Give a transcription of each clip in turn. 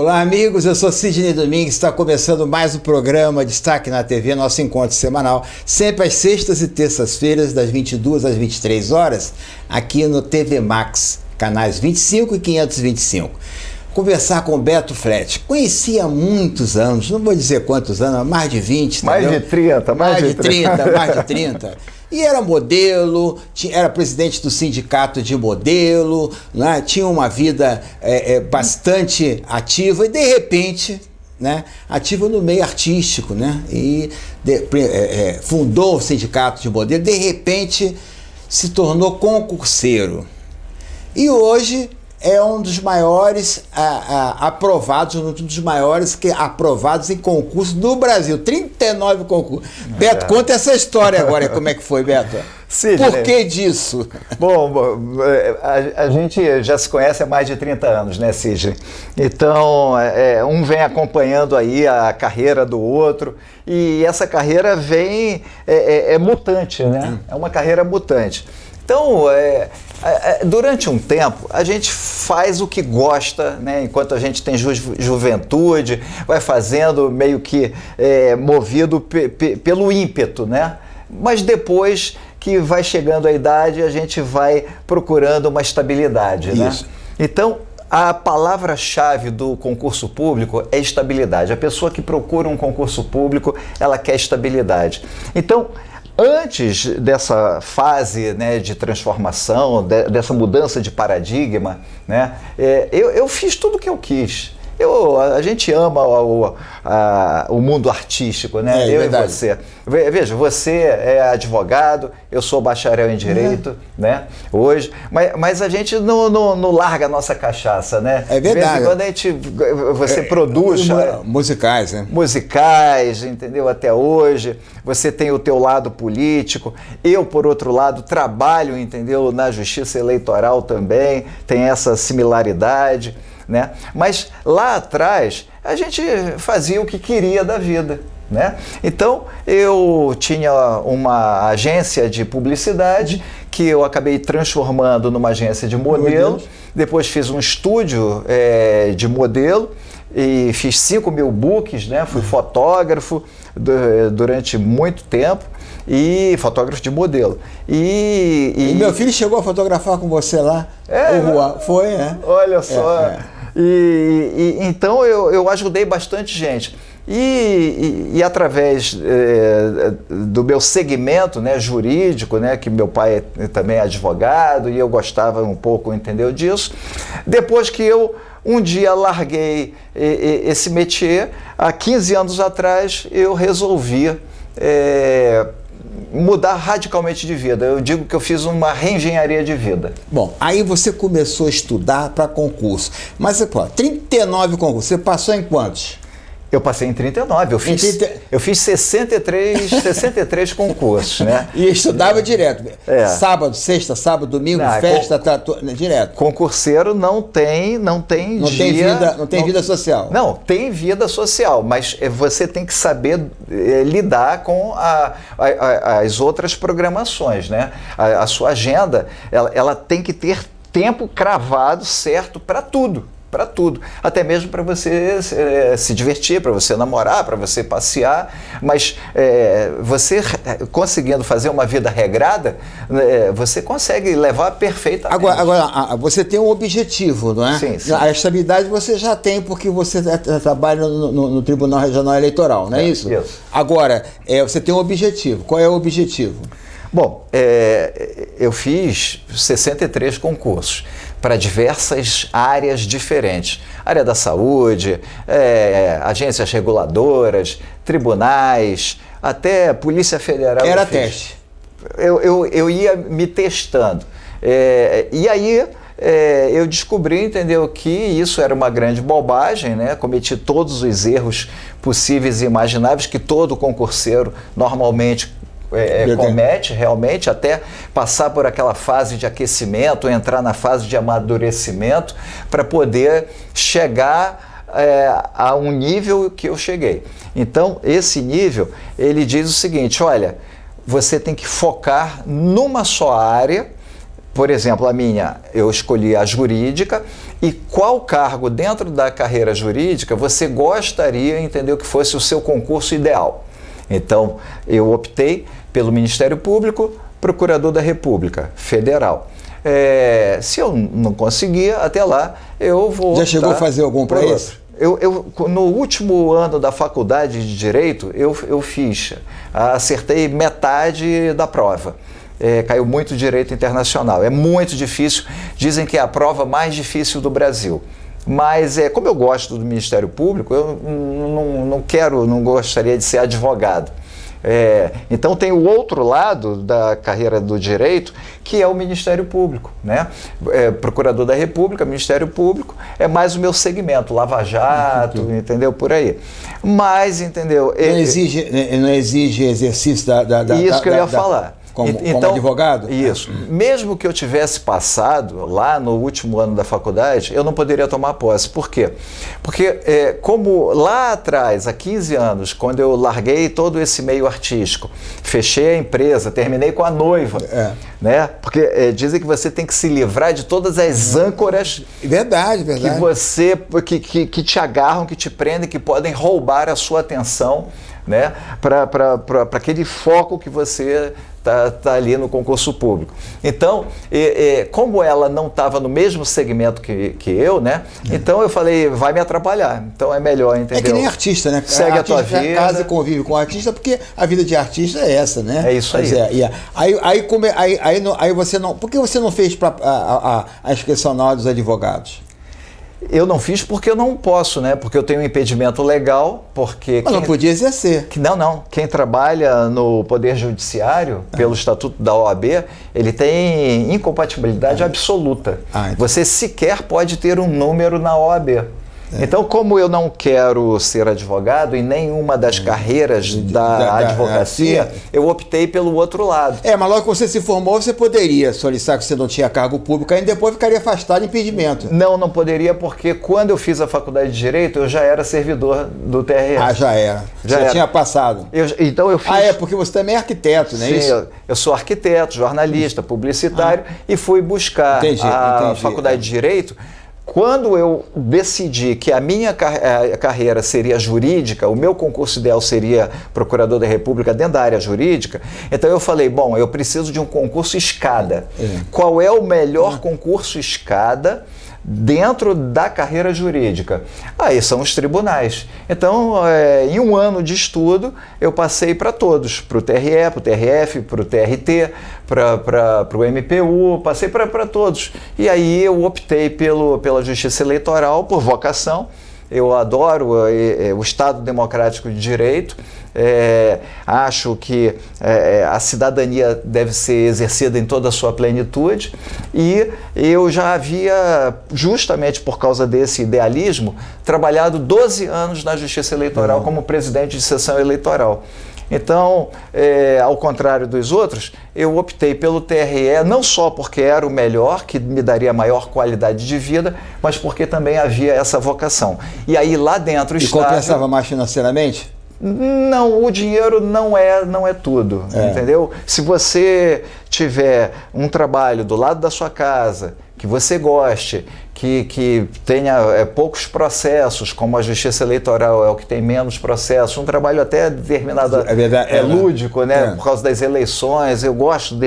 Olá, amigos, eu sou Sidney Domingues, está começando mais um programa Destaque na TV, nosso encontro semanal, sempre às sextas e terças-feiras, das 22 às 23 horas, aqui no TV Max, canais 25 e 525. Conversar com o Beto Fletti. Conheci há muitos anos, não vou dizer quantos anos, mais de 20, mais entendeu? de 30, mais de 30. Mais de 30. E era modelo, era presidente do sindicato de modelo, né? Tinha uma vida bastante ativa e, de repente, né, ativa no meio artístico, né? E fundou o sindicato de modelo, de repente se tornou concurseiro. E hoje é um dos maiores aprovados, um dos maiores aprovados em concurso do Brasil. 39 concursos. Beto, conta essa história agora. Como é que foi, Beto? Sim, por que disso? Bom, a gente já se conhece há mais de 30 anos, né, Sidney? Então, um vem acompanhando aí a carreira do outro e essa carreira vem, mutante, né? É uma carreira mutante. Então, durante um tempo, a gente faz o que gosta, né? Enquanto a gente tem juventude, vai fazendo meio que movido pelo ímpeto, né? Mas depois que vai chegando a idade, a gente vai procurando uma estabilidade, né? Isso. Então, a palavra-chave do concurso público é estabilidade. A pessoa que procura um concurso público, ela quer estabilidade. Então, antes dessa fase, né, de transformação, dessa mudança de paradigma, né, eu fiz tudo o que eu quis. A gente ama o mundo artístico, né? Eu verdade. E você. Veja, você é advogado, eu sou bacharel em Direito, né? Hoje. Mas a gente não larga a nossa cachaça, né? É verdade. Quando você produz... musicais, né? Musicais, entendeu? Até hoje. Você tem o teu lado político. Eu, por outro lado, trabalho, entendeu? Na justiça eleitoral também. Tem essa similaridade. Né? Mas lá atrás a gente fazia o que queria da vida, né? Então eu tinha uma agência de publicidade que eu acabei transformando numa agência de modelo. Depois fiz um estúdio de modelo e fiz 5.000 books, né? Fui fotógrafo durante muito tempo. E fotógrafo de modelo. E meu filho chegou a fotografar com você lá? Foi, né? Olha só. Então eu ajudei bastante gente. E através do meu segmento, né, jurídico, né, que meu pai também é advogado e eu gostava um pouco, entendeu, disso. Depois que eu um dia larguei esse métier, há 15 anos atrás eu resolvi mudar radicalmente de vida. Eu digo que eu fiz uma reengenharia de vida. Bom, aí você começou a estudar para concurso. Mas, 39 concursos, você passou em quantos? Eu passei em 39, eu fiz 63 concursos, né? E estudava direto? Sábado, sexta, sábado, domingo, festa, direto? Concurseiro não tem dia... Não tem vida social? Não, tem vida social, mas você tem que saber lidar com as outras programações, né? A sua agenda, ela tem que ter tempo cravado certo para tudo. Para tudo, até mesmo para você se divertir, para você namorar, para você passear, mas você conseguindo fazer uma vida regrada, você consegue levar perfeitamente. Agora, você tem um objetivo, não é? Sim, sim. A estabilidade você já tem porque você trabalha no Tribunal Regional Eleitoral, não é isso? Isso. Agora, você tem um objetivo. Qual é o objetivo? Bom, eu fiz 63 concursos para diversas áreas diferentes. Área da saúde, agências reguladoras, tribunais, até Polícia Federal. Era teste. Eu ia me testando. E aí eu descobri, entendeu, que isso era uma grande bobagem, né? Cometi todos os erros possíveis e imagináveis que todo concurseiro normalmente comete realmente, até passar por aquela fase de aquecimento, entrar na fase de amadurecimento para poder chegar a um nível que eu cheguei. Então, esse nível, ele diz o seguinte: olha, você tem que focar numa só área, por exemplo, a minha, eu escolhi a jurídica, e qual cargo dentro da carreira jurídica você gostaria, entendeu, que fosse o seu concurso ideal. Então, eu optei pelo Ministério Público, Procurador da República Federal. Se eu não conseguir, até lá, eu vou... Já chegou a fazer algum para isso? No último ano da faculdade de Direito, eu fiz, acertei metade da prova. Caiu muito Direito Internacional. É muito difícil, dizem que é a prova mais difícil do Brasil. Mas, como eu gosto do Ministério Público, eu não gostaria de ser advogado. Então tem o outro lado da carreira do direito, que é o Ministério Público, né? Procurador da República, Ministério Público, é mais o meu segmento, Lava Jato, entendeu? Por aí. Mas, entendeu? Não exige exercício Isso que eu ia falar. Como advogado? Isso. Mesmo que eu tivesse passado lá no último ano da faculdade, eu não poderia tomar posse. Por quê? Porque como lá atrás, há 15 anos, quando eu larguei todo esse meio artístico, fechei a empresa, terminei com a noiva, né? Porque dizem que você tem que se livrar de todas as âncoras verdade. que te agarram, que te prendem, que podem roubar a sua atenção, né? Para aquele foco que você tá ali no concurso público. Então, como ela não estava no mesmo segmento que eu, né? Então eu falei, vai me atrapalhar. Então é melhor, entendeu? É que nem artista, né? Segue a tua vida. Casa e convive com artista, porque a vida de artista é essa, né? É isso aí. Aí você não... Por que você não fez a inscrição na ordem dos advogados? Eu não fiz porque eu não posso, né? Porque eu tenho um impedimento legal, porque... Mas não podia exercer. Não. Quem trabalha no Poder Judiciário, pelo Estatuto da OAB, ele tem incompatibilidade absoluta. Então. Você sequer pode ter um número na OAB. Então, como eu não quero ser advogado em nenhuma das carreiras da advocacia, eu optei pelo outro lado. Mas logo que você se formou, você poderia solicitar que você não tinha cargo público, aí depois ficaria afastado de impedimento. Não poderia, porque quando eu fiz a faculdade de Direito, eu já era servidor do TRE. Já era. Já tinha passado. Então eu fiz... Porque você também é arquiteto, não é isso? Sim, eu sou arquiteto, jornalista, publicitário, e fui buscar a faculdade de Direito. Quando eu decidi que a minha carreira seria jurídica, o meu concurso ideal seria Procurador da República dentro da área jurídica, então eu falei, bom, eu preciso de um concurso escada. Qual é o melhor concurso escada dentro da carreira jurídica? Aí são os tribunais. Então, em um ano de estudo, eu passei para todos, para o TRE, para o TRF, para o TRT, para o MPU, passei para todos. E aí eu optei pela Justiça Eleitoral, por vocação. Eu adoro o Estado Democrático de Direito, acho que a cidadania deve ser exercida em toda a sua plenitude, e eu já havia, justamente por causa desse idealismo, trabalhado 12 anos na Justiça Eleitoral como presidente de sessão eleitoral. Então, ao contrário dos outros, eu optei pelo TRE não só porque era o melhor, que me daria maior qualidade de vida, mas porque também havia essa vocação. E aí lá dentro... E compensava mais financeiramente? Não, o dinheiro não é tudo, entendeu? Se você tiver um trabalho do lado da sua casa, que você goste, que tenha poucos processos, como a Justiça Eleitoral é o que tem menos processos, um trabalho até determinado, lúdico, né? Por causa das eleições, eu gosto de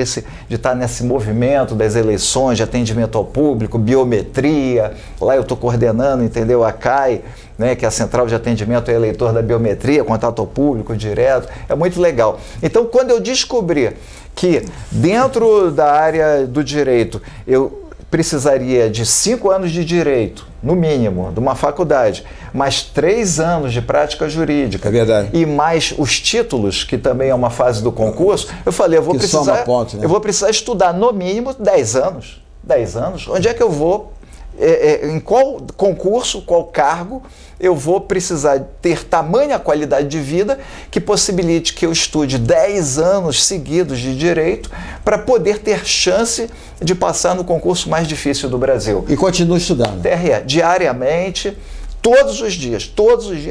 estar nesse movimento das eleições, de atendimento ao público, biometria, lá eu estou coordenando, entendeu? A CAI, né, que é a Central de Atendimento ao Eleitor da Biometria, contato ao público direto, é muito legal. Então, quando eu descobri que dentro da área do direito eu precisaria de 5 anos de direito, no mínimo, de uma faculdade, mais 3 anos de prática jurídica, e mais os títulos, que também é uma fase do concurso, eu falei, eu vou precisar estudar no mínimo 10 anos. 10 anos? Onde é que eu vou? Em qual concurso, qual cargo eu vou precisar ter tamanha qualidade de vida que possibilite que eu estude 10 anos seguidos de direito para poder ter chance de passar no concurso mais difícil do Brasil. E continue estudando. TRE, diariamente, todos os dias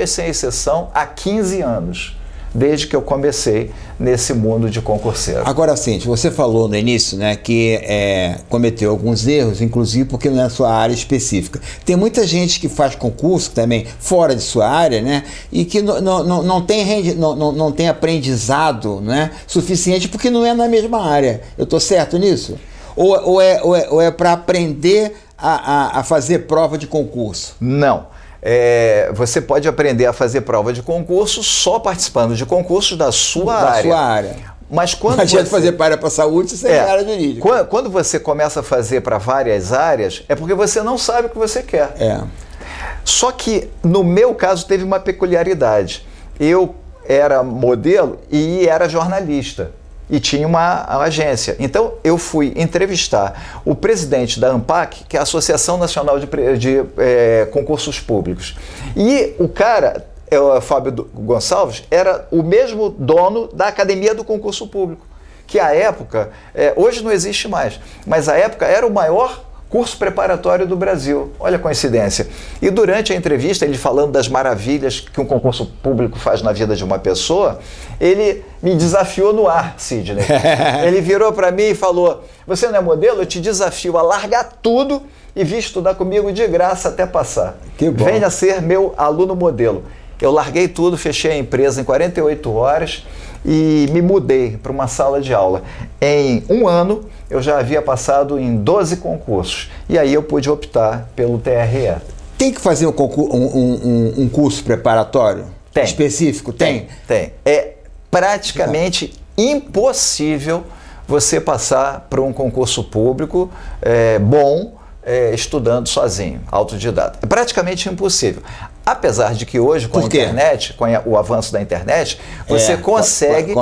sem exceção, há 15 anos. desde que eu comecei nesse mundo de concurseiro. Agora, sim, você falou no início, né, que cometeu alguns erros, inclusive porque não é a sua área específica. Tem muita gente que faz concurso também fora de sua área, né, e que não tem aprendizado, né, suficiente porque não é na mesma área. Eu estou certo nisso? Ou é para aprender a fazer prova de concurso? Não. Você pode aprender a fazer prova de concurso só participando de concursos da sua área. Mas quando você fazer para a saúde, você é área jurídica. Quando você começa a fazer para várias áreas, é porque você não sabe o que você quer. Só que, no meu caso, teve uma peculiaridade. Eu era modelo e era jornalista. E tinha uma agência. Então, eu fui entrevistar o presidente da ANPAC, que é a Associação Nacional de Concursos Públicos. E o cara, o Fábio Gonçalves, era o mesmo dono da Academia do Concurso Público, que à época, hoje não existe mais, mas à época era o maior curso preparatório do Brasil. Olha a coincidência. E durante a entrevista, ele falando das maravilhas que um concurso público faz na vida de uma pessoa, ele me desafiou no ar, Sidney. Ele virou para mim e falou: você não é modelo? Eu te desafio a largar tudo e vir estudar comigo de graça até passar. Que bom. Venha ser meu aluno modelo. Eu larguei tudo, fechei a empresa em 48 horas e me mudei para uma sala de aula. Em um ano, eu já havia passado em 12 concursos. E aí eu pude optar pelo TRE. Tem que fazer um curso preparatório? Tem. Específico? Tem? Tem. É praticamente impossível você passar por um concurso público bom estudando sozinho, autodidata. É praticamente impossível. Apesar de que hoje, com a internet, com o avanço da internet, você consegue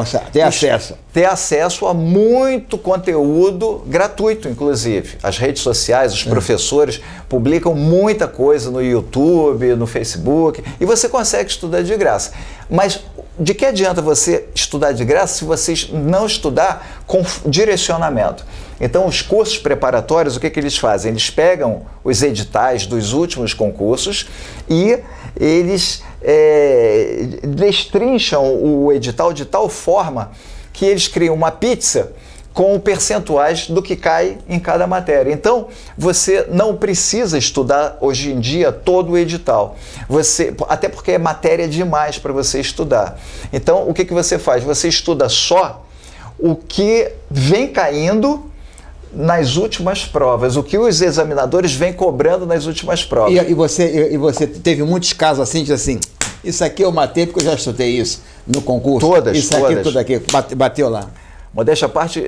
ter acesso a muito conteúdo gratuito, inclusive. As redes sociais, os professores publicam muita coisa no YouTube, no Facebook, e você consegue estudar de graça. Mas de que adianta você estudar de graça se você não estudar com direcionamento? Então, os cursos preparatórios, o que eles fazem? Eles pegam os editais dos últimos concursos e eles destrincham o edital de tal forma que eles criam uma pizza com percentuais do que cai em cada matéria. Então, você não precisa estudar hoje em dia todo o edital. Até porque é matéria demais para você estudar. Então, o que você faz? Você estuda só o que vem caindo nas últimas provas, o que os examinadores vêm cobrando nas últimas provas. E você teve muitos casos assim, de assim, isso aqui eu matei porque eu já estudei isso no concurso. Todas. Tudo aqui, bateu lá. Modéstia à parte,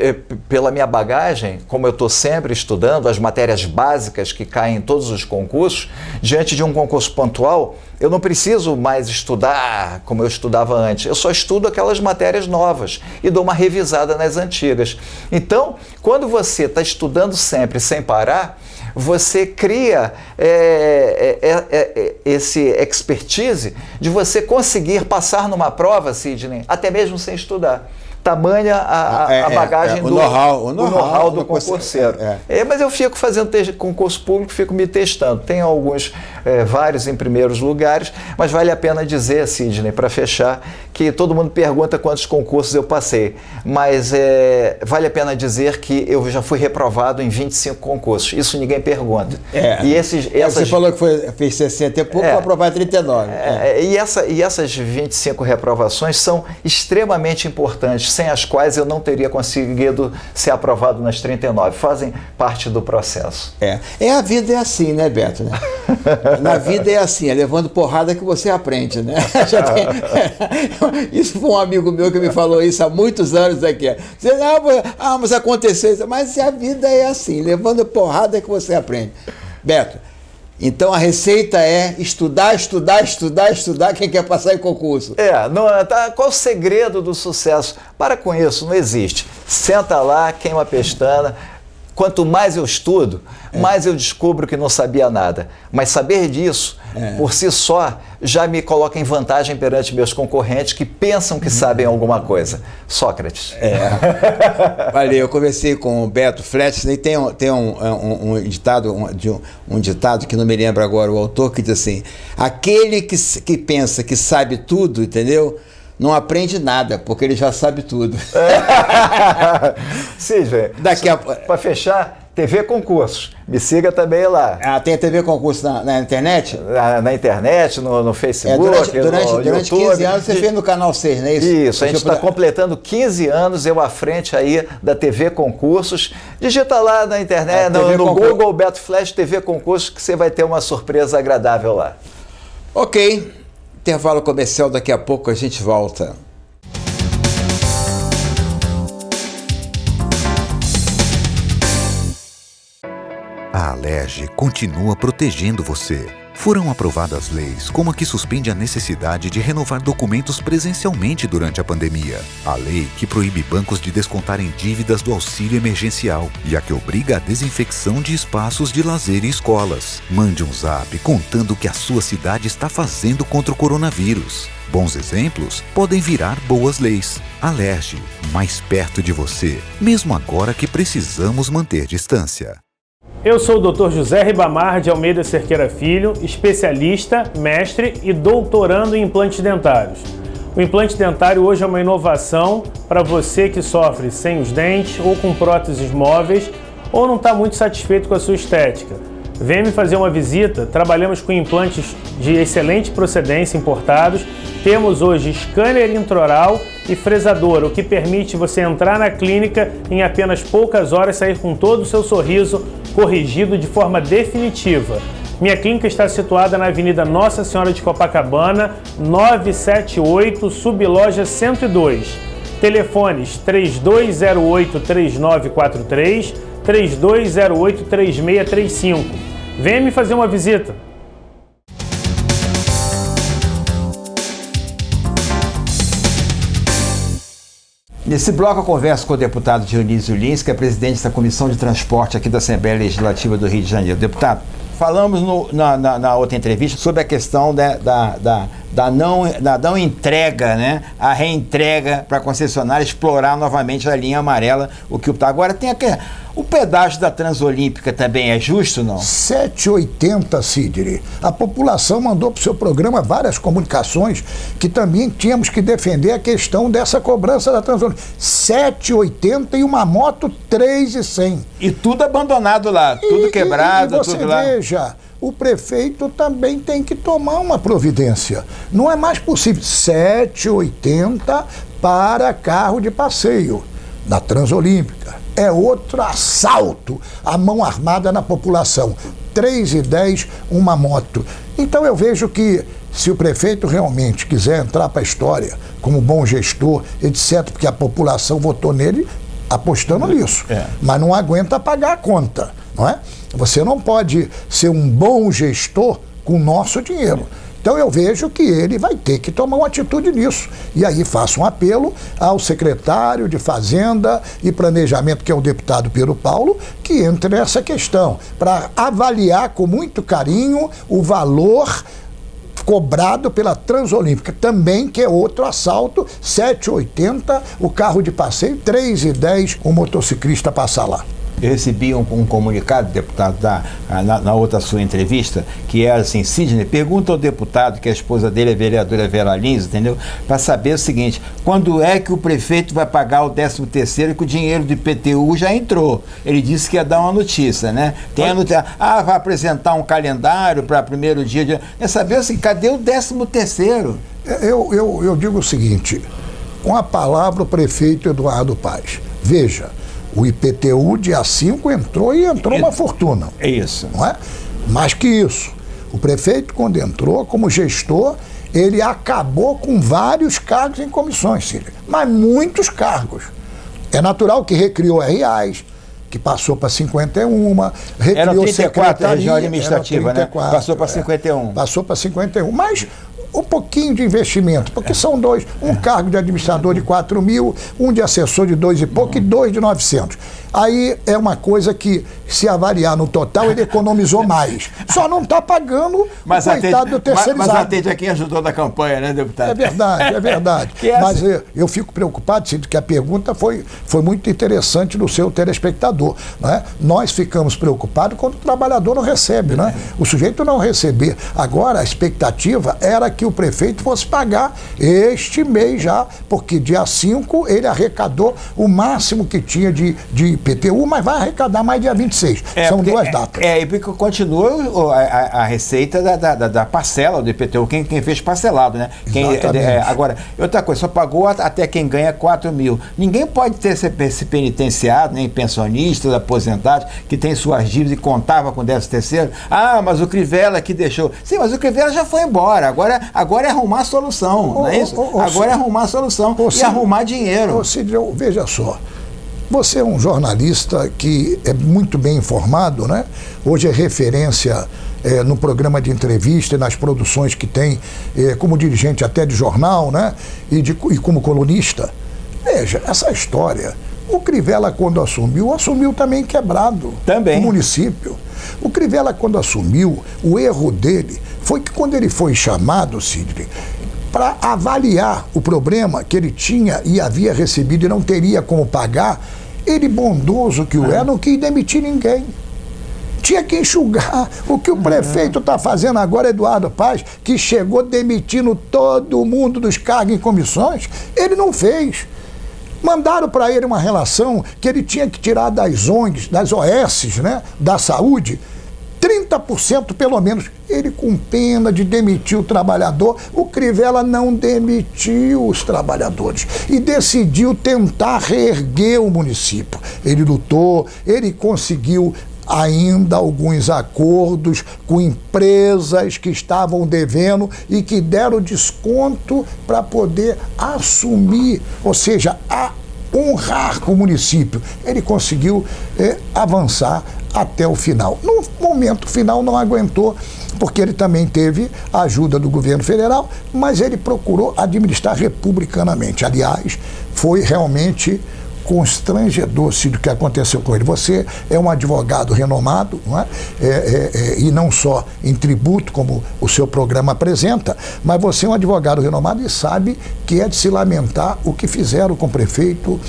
pela minha bagagem, como eu estou sempre estudando as matérias básicas que caem em todos os concursos, diante de um concurso pontual, eu não preciso mais estudar como eu estudava antes. Eu só estudo aquelas matérias novas e dou uma revisada nas antigas. Então, quando você está estudando sempre sem parar, você cria esse expertise de você conseguir passar numa prova, Sidney, até mesmo sem estudar. Tamanha a bagagem do know-how do concurseiro. Mas eu fico fazendo concurso público, fico me testando. Tem vários em primeiros lugares, mas vale a pena dizer, Sidney, para fechar, que todo mundo pergunta quantos concursos eu passei, mas vale a pena dizer que eu já fui reprovado em 25 concursos. Isso ninguém pergunta. Você falou que fez 60 e pouco, foi aprovado em 39. E essas 25 reprovações são extremamente importantes, sem as quais eu não teria conseguido ser aprovado nas 39. Fazem parte do processo. A vida é assim, né, Beto? Né? Na vida é assim, é levando porrada que você aprende, né? Isso foi um amigo meu que me falou isso há muitos anos aqui. Mas aconteceu isso. Mas a vida é assim, levando porrada que você aprende. Beto, então a receita é estudar, quem quer passar em concurso. Qual o segredo do sucesso? Para com isso, não existe. Senta lá, queima a pestana. Quanto mais eu estudo, mais eu descubro que não sabia nada. Mas saber disso, por si só, já me coloca em vantagem perante meus concorrentes que pensam que sabem alguma coisa. Sócrates. Valeu, eu conversei com o Beto Fletcher e tem um ditado que não me lembro agora o autor, que diz assim: aquele que pensa que sabe tudo, entendeu? não aprende nada, porque ele já sabe tudo. Sidney, para fechar, TV Concursos. Me siga também lá. Tem a TV Concursos na internet? Na internet, no Facebook, durante 15 anos você fez no Canal 6, não é isso? Isso, a gente está completando 15 anos, eu à frente aí da TV Concursos. Digita lá na internet, no Google Beto Flash TV Concursos, que você vai ter uma surpresa agradável lá. Ok, intervalo comercial, daqui a pouco a gente volta. A Alerj continua protegendo você. Foram aprovadas leis como a que suspende a necessidade de renovar documentos presencialmente durante a pandemia, a lei que proíbe bancos de descontarem dívidas do auxílio emergencial e a que obriga a desinfecção de espaços de lazer e escolas. Mande um zap contando o que a sua cidade está fazendo contra o coronavírus. Bons exemplos podem virar boas leis. Alerj, mais perto de você, mesmo agora que precisamos manter distância. Eu sou o Dr. José Ribamar de Almeida Cerqueira Filho, especialista, mestre e doutorando em implantes dentários. O implante dentário hoje é uma inovação para você que sofre sem os dentes ou com próteses móveis ou não está muito satisfeito com a sua estética. Venha me fazer uma visita, trabalhamos com implantes de excelente procedência importados, temos hoje scanner intraoral e fresadora, o que permite você entrar na clínica em apenas poucas horas e sair com todo o seu sorriso corrigido de forma definitiva. Minha clínica está situada na Avenida Nossa Senhora de Copacabana, 978, Subloja 102. Telefones 3208-3943, 3208-3635. Venha me fazer uma visita. Nesse bloco eu converso com o deputado Dionísio Lins, que é presidente da Comissão de Transporte aqui da Assembleia Legislativa do Rio de Janeiro. Deputado, falamos na outra entrevista sobre a questão da não entrega, né? A reentrega para a concessionária explorar novamente a linha amarela, o que está agora tem o pedágio da Transolímpica também é justo, não? 7,80, Sidney. A população mandou para o seu programa várias comunicações que também tínhamos que defender a questão dessa cobrança da Transolímpica. 7,80 e uma moto 3,100. E tudo abandonado lá, tudo quebrado, tudo lá. Veja, o prefeito também tem que tomar uma providência. Não é mais possível. 7,80 para carro de passeio na Transolímpica. É outro assalto à mão armada na população. 3,10 uma moto. Então eu vejo que se o prefeito realmente quiser entrar para a história como bom gestor, etc., porque a população votou nele apostando nisso, mas não aguenta pagar a conta, não é? Você não pode ser um bom gestor com o nosso dinheiro. Então eu vejo que ele vai ter que tomar uma atitude nisso. E aí faço um apelo ao secretário de Fazenda e Planejamento, que é o deputado Pedro Paulo, que entre nessa questão, para avaliar com muito carinho o valor cobrado pela Transolímpica, também, que é outro assalto, 7,80 o carro de passeio, 3,10 o motociclista passar lá. Eu recebi um comunicado, deputado, na outra sua entrevista, que era assim: Sidney, pergunta ao deputado, que a esposa dele é vereadora Vera Lins, entendeu? Para saber o seguinte: quando é que o prefeito vai pagar o 13º, que o dinheiro do IPTU já entrou? Ele disse que ia dar uma notícia, né? Tem a notícia, vai apresentar um calendário para primeiro dia de... É saber assim, cadê o 13º? Eu digo o seguinte, com a palavra o prefeito Eduardo Paes. Veja, o IPTU dia 5 entrou uma fortuna. É isso. Não é? Mais que isso, o prefeito, quando entrou como gestor, ele acabou com vários cargos em comissões, Cília, mas muitos cargos. É natural que recriou RAs, que passou para 51, recriou era 34 a região administrativa, 34, né? Passou para 51. Passou para 51, mas um pouquinho de investimento, porque são dois, um cargo de administrador de 4 mil, um de assessor de 2 e pouco e 2 de 900. Aí é uma coisa que se avaliar no total, ele economizou mais. Só não está pagando o coitado do terceirizado. Mas atende a quem ajudou na campanha, né, deputado? É verdade, é verdade. Mas eu fico preocupado, Cid, que a pergunta foi muito interessante do seu telespectador. Né? Nós ficamos preocupados quando o trabalhador não recebe, né? O sujeito não receber. Agora, a expectativa era que o prefeito fosse pagar este mês já, porque dia 5 ele arrecadou o máximo que tinha de IPTU, mas vai arrecadar mais dia 26. São duas datas. E porque continua a receita da parcela do IPTU, quem fez parcelado, né? Agora, outra coisa, só pagou até quem ganha 4 mil. Ninguém pode ter se penitenciado, nem pensionistas, aposentados, que tem suas dívidas e contava com 13º. Ah, mas o Crivella que deixou. Sim, mas o Crivella já foi embora. Agora é arrumar a solução, não é isso? Agora é arrumar a solução e arrumar dinheiro. Cid, veja só. Você é um jornalista que é muito bem informado, né? Hoje é referência no programa de entrevista e nas produções que tem como dirigente até de jornal, né? E como colunista. Veja, essa história, o Crivella quando assumiu também quebrado. Também. O município. O Crivella quando assumiu, o erro dele foi que quando ele foi chamado, Sidney, para avaliar o problema que ele tinha e havia recebido e não teria como pagar, ele, bondoso que não quis demitir ninguém. Tinha que enxugar. O que o prefeito está fazendo agora, Eduardo Paes, que chegou demitindo todo mundo dos cargos em comissões, ele não fez. Mandaram para ele uma relação que ele tinha que tirar das ONGs, das OS, né, da saúde, 30% pelo menos. Ele, com pena de demitir o trabalhador, o Crivella não demitiu os trabalhadores e decidiu tentar reerguer o município. Ele lutou, ele conseguiu ainda alguns acordos com empresas que estavam devendo e que deram desconto para poder assumir, ou seja, honrar com o município. Ele conseguiu avançar até o final. No momento final não aguentou, porque ele também teve a ajuda do governo federal, mas ele procurou administrar republicanamente. Aliás, foi realmente constrangedor, Cid, o que aconteceu com ele. Você é um advogado renomado, não é? E não só em tributo, como o seu programa apresenta, mas você é um advogado renomado e sabe que é de se lamentar o que fizeram com o prefeito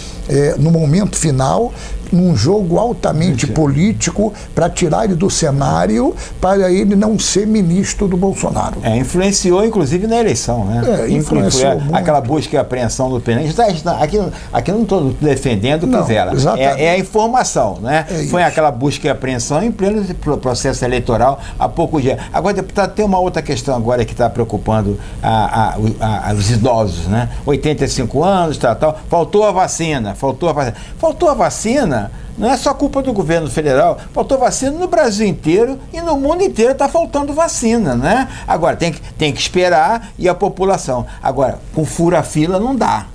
no momento final, num jogo altamente político, para tirar ele do cenário, para ele não ser ministro do Bolsonaro. Influenciou, inclusive, na eleição, né? Influenciou muito. Aquela busca e apreensão do PNL. Aqui não estou defendendo o Crivella. É a informação, né? Foi aquela busca e apreensão em pleno processo eleitoral há poucos dias. Agora, deputado, tem uma outra questão agora que está preocupando os idosos, né? 85 anos, tal. Faltou a vacina. Não é só culpa do governo federal, faltou vacina no Brasil inteiro e no mundo inteiro está faltando vacina, né? Agora, tem que esperar e a população. Agora, com fura-fila não dá.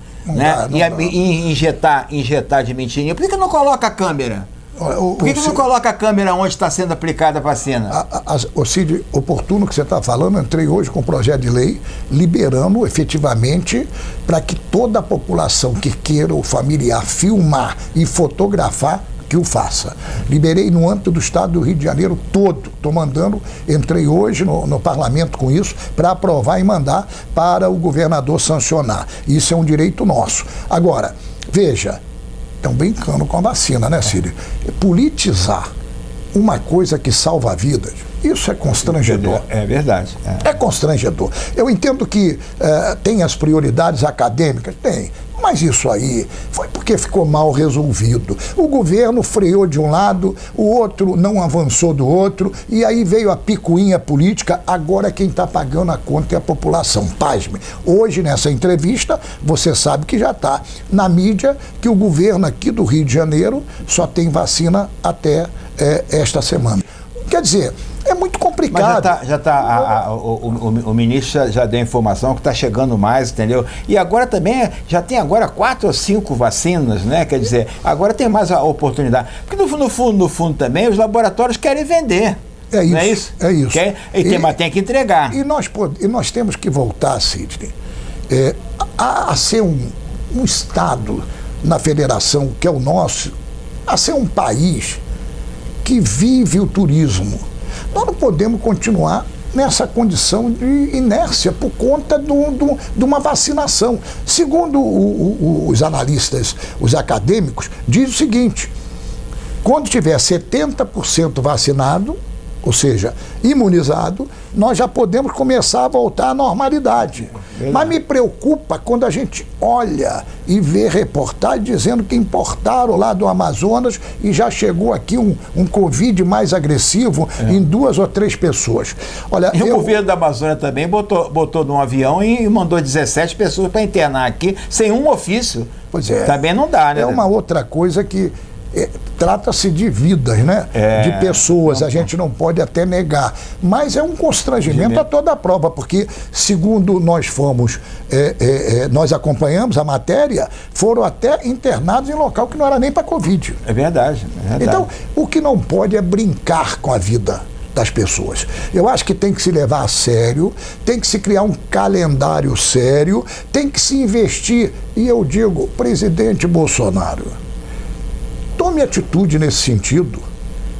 E injetar de mentirinha. Por que não coloca a câmera? Por que não coloca a câmera onde está sendo aplicada a vacina? O Cid, oportuno que você está falando, eu entrei hoje com um projeto de lei liberando efetivamente para que toda a população que queira o familiar filmar e fotografar, que o faça. Liberei no âmbito do estado do Rio de Janeiro todo. Estou mandando, entrei hoje no parlamento com isso para aprovar e mandar para o governador sancionar. Isso é um direito nosso. Agora, veja, estão brincando com a vacina, né, Círio? Politizar uma coisa que salva vidas, isso é constrangedor. É verdade. É constrangedor. Eu entendo que tem as prioridades acadêmicas, tem. Mas isso aí foi porque ficou mal resolvido. O governo freou de um lado, o outro não avançou do outro, e aí veio a picuinha política. Agora quem está pagando a conta é a população. Pasme. Hoje, nessa entrevista, você sabe que já está na mídia que o governo aqui do Rio de Janeiro só tem vacina até esta semana. Quer dizer, é muito complicado. Mas o ministro já deu informação que está chegando mais, entendeu? E agora também, já tem agora 4 ou 5 vacinas, né? Quer dizer, agora tem mais a oportunidade. Porque no fundo também, os laboratórios querem vender. É isso. Não é isso? É isso. Mas tem que entregar. E nós temos que voltar, Sidney, a ser um Estado na federação, que é o nosso, a ser um país que vive o turismo. Nós não podemos continuar nessa condição de inércia por conta de uma vacinação. Segundo os analistas, os acadêmicos, diz o seguinte: quando tiver 70% vacinado, ou seja, imunizado, nós já podemos começar a voltar à normalidade. Mas me preocupa quando a gente olha e vê reportagem dizendo que importaram lá do Amazonas e já chegou aqui um Covid mais agressivo em 2 ou 3 pessoas. Olha, o governo da Amazônia também botou num avião e mandou 17 pessoas para internar aqui sem um ofício. Pois é. Também não dá, né? É uma outra coisa que trata-se de vidas, né? De pessoas, a gente não pode até negar. Mas é um constrangimento a toda a prova, porque, segundo nós fomos, nós acompanhamos a matéria, foram até internados em local que não era nem para Covid. É verdade, é verdade. Então, o que não pode é brincar com a vida das pessoas. Eu acho que tem que se levar a sério, tem que se criar um calendário sério, tem que se investir. E eu digo, presidente Bolsonaro, tome atitude nesse sentido.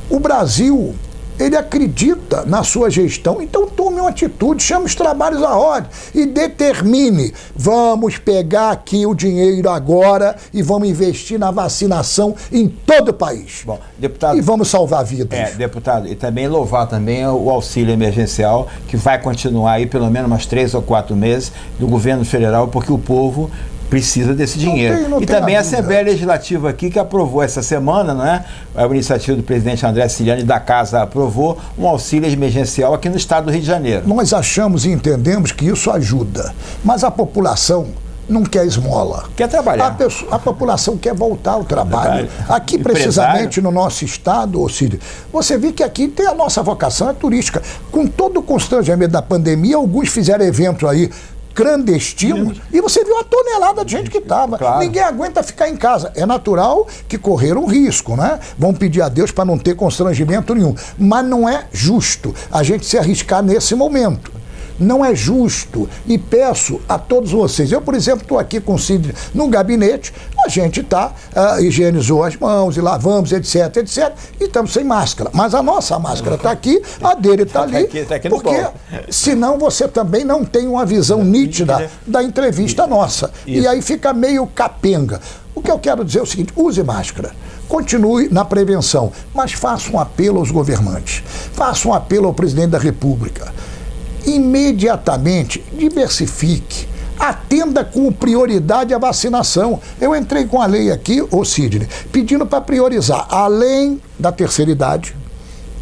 O Brasil, ele acredita na sua gestão, então tome uma atitude, chame os trabalhos à ordem e determine: vamos pegar aqui o dinheiro agora e vamos investir na vacinação em todo o país. Bom, deputado, e vamos salvar vidas. Deputado, e também louvar também o auxílio emergencial, que vai continuar aí pelo menos umas 3 ou 4 meses do governo federal, porque o povo precisa desse dinheiro. Não e tem também a dúvida. Assembleia Legislativa aqui, que aprovou essa semana, não é? A iniciativa do presidente André Ciliani da Casa aprovou um auxílio emergencial aqui no estado do Rio de Janeiro. Nós achamos e entendemos que isso ajuda, mas a população não quer esmola. Quer trabalhar. A população quer voltar ao trabalho. Aqui, precisamente no nosso estado, Círio, você vê que aqui tem a nossa vocação é turística. Com todo o constrangimento da pandemia, alguns fizeram evento aí clandestinos, e você viu a tonelada de gente que estava. Claro. Ninguém aguenta ficar em casa. É natural que correram risco, né? Vão pedir a Deus para não ter constrangimento nenhum. Mas não é justo a gente se arriscar nesse momento. Não é justo. E peço a todos vocês. Eu, por exemplo, estou aqui com o Cid no gabinete, a gente higienizou as mãos e lavamos, etc, etc, e estamos sem máscara. Mas a nossa máscara está aqui, a dele está ali, tá aqui no porque bolo. senão você também não tem uma visão nítida da entrevista nossa. Isso. E aí fica meio capenga. O que eu quero dizer é o seguinte: use máscara. Continue na prevenção, mas faça um apelo aos governantes. Faça um apelo ao presidente da República. Imediatamente diversifique, atenda com prioridade a vacinação. Eu entrei com a lei aqui, Sidney, pedindo para priorizar, além da terceira idade,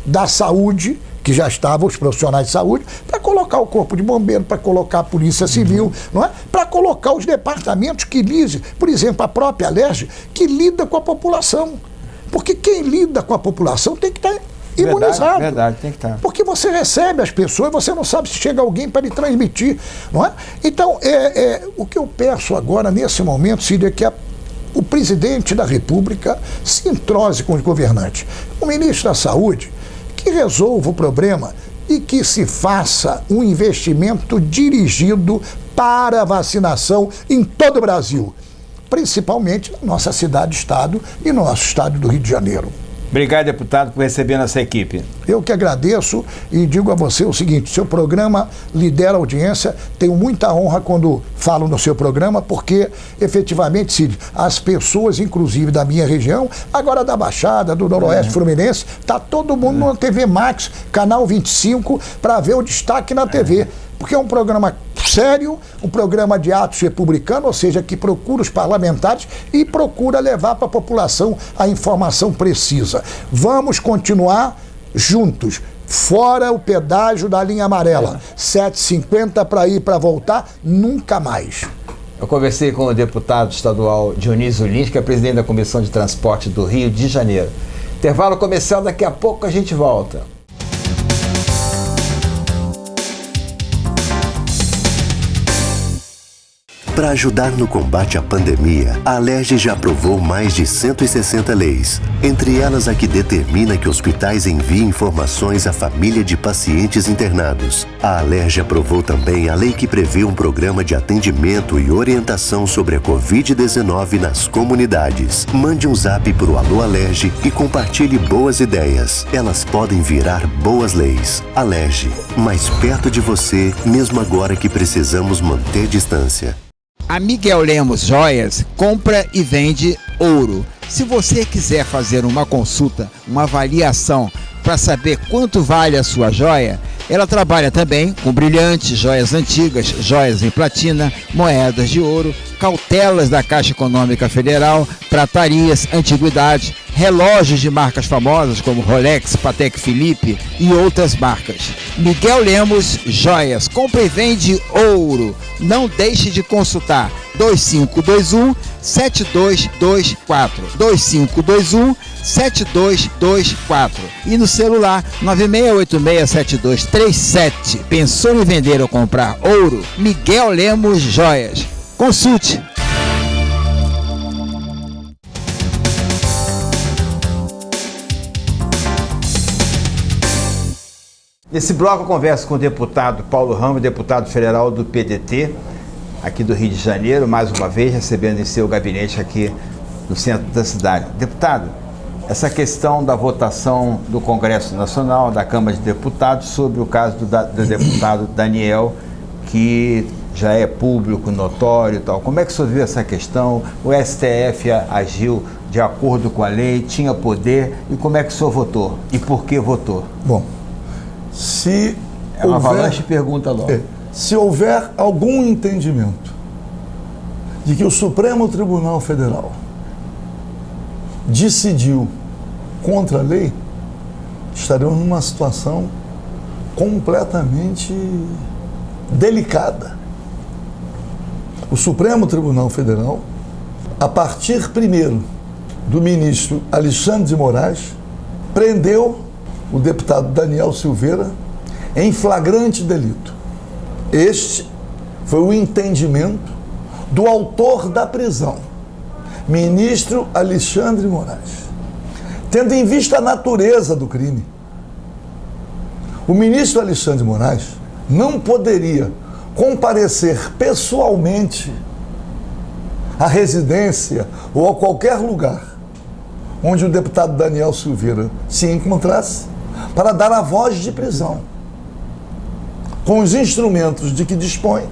da saúde, que já estavam os profissionais de saúde, para colocar o corpo de bombeiro, para colocar a polícia civil, não é? Para colocar os departamentos que lidam, por exemplo, a própria Alerj, que lida com a população. Porque quem lida com a população tem que estar imunizado. Verdade, tem que estar. Porque você recebe as pessoas, você não sabe se chega alguém para lhe transmitir, não é? Então, o que eu peço agora, nesse momento, Cid, é que o presidente da República se entrose com os governantes. O ministro da Saúde, que resolva o problema e que se faça um investimento dirigido para a vacinação em todo o Brasil, principalmente na nossa cidade-estado e no nosso estado do Rio de Janeiro. Obrigado, deputado, por receber nossa equipe. Eu que agradeço e digo a você o seguinte: seu programa lidera a audiência. Tenho muita honra quando falo no seu programa, porque efetivamente, Cid, as pessoas, inclusive da minha região, agora da Baixada, do Noroeste Fluminense, está todo mundo na TV Max, canal 25, para ver o destaque na TV. Porque é um programa sério, um programa de atos republicano, ou seja, que procura os parlamentares e procura levar para a população a informação precisa. Vamos continuar juntos. Fora o pedágio da linha amarela. 7,50 para ir, para voltar, nunca mais. Eu conversei com o deputado estadual Dionísio Lins, que é presidente da Comissão de Transporte do Rio de Janeiro. Intervalo comercial, daqui a pouco a gente volta. Para ajudar no combate à pandemia, a Alerj já aprovou mais de 160 leis. Entre elas, a que determina que hospitais enviem informações à família de pacientes internados. A Alerj aprovou também a lei que prevê um programa de atendimento e orientação sobre a Covid-19 nas comunidades. Mande um zap pro Alô Alerj e compartilhe boas ideias. Elas podem virar boas leis. Alerj, mais perto de você, mesmo agora que precisamos manter distância. A Miguel Lemos Joias compra e vende ouro. Se você quiser fazer uma consulta, uma avaliação para saber quanto vale a sua joia, ela trabalha também com brilhantes, joias antigas, joias em platina, moedas de ouro, cautelas da Caixa Econômica Federal, pratarias, antiguidades, relógios de marcas famosas como Rolex, Patek Philippe e outras marcas. Miguel Lemos Joias, compra e vende ouro. Não deixe de consultar 2521-7224, 2521-7224 e no celular 96867237. Pensou em vender ou comprar ouro? Miguel Lemos Joias. Consulte. Nesse bloco eu converso com o deputado Paulo Ramos, deputado federal do PDT, aqui do Rio de Janeiro, mais uma vez recebendo em seu gabinete aqui no centro da cidade. Deputado, essa questão da votação do Congresso Nacional, da Câmara de Deputados, sobre o caso do deputado Daniel, que já é público, notório e tal. Como é que o senhor viu essa questão? O STF agiu de acordo com a lei, tinha poder, e como é que o senhor votou? E por que votou? Bom, se é uma avalanche de pergunta logo. Se houver algum entendimento de que o Supremo Tribunal Federal decidiu contra a lei, estaremos numa situação completamente delicada. O Supremo Tribunal Federal, a partir primeiro do ministro Alexandre de Moraes, prendeu o deputado Daniel Silveira em flagrante delito. Este foi o entendimento do autor da prisão, ministro Alexandre de Moraes. Tendo em vista a natureza do crime, o ministro Alexandre de Moraes não poderia comparecer pessoalmente à residência ou a qualquer lugar onde o deputado Daniel Silveira se encontrasse para dar a voz de prisão. Com os instrumentos de que dispõe,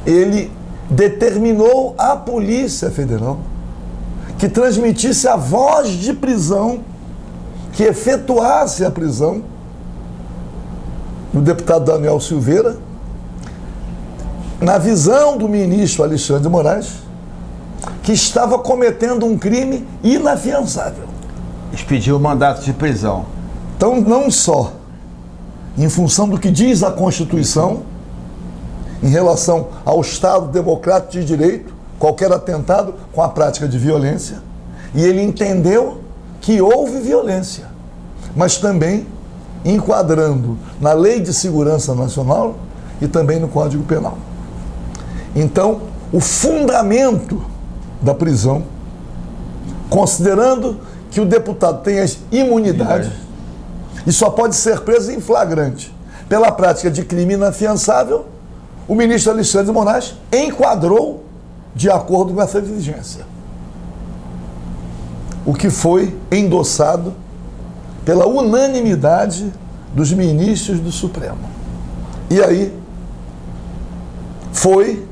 ele determinou à Polícia Federal que transmitisse a voz de prisão, que efetuasse a prisão do deputado Daniel Silveira, na visão do ministro Alexandre de Moraes, que estava cometendo um crime inafiançável. Expediu o mandato de prisão. Então, não só em função do que diz a Constituição, em relação ao Estado democrático de direito, qualquer atentado com a prática de violência, e ele entendeu que houve violência, mas também enquadrando na Lei de Segurança Nacional e também no Código Penal. Então, o fundamento da prisão, considerando que o deputado tem as imunidades e só pode ser preso em flagrante pela prática de crime inafiançável, o ministro Alexandre de Moraes enquadrou de acordo com essa exigência. O que foi endossado pela unanimidade dos ministros do Supremo. E aí foi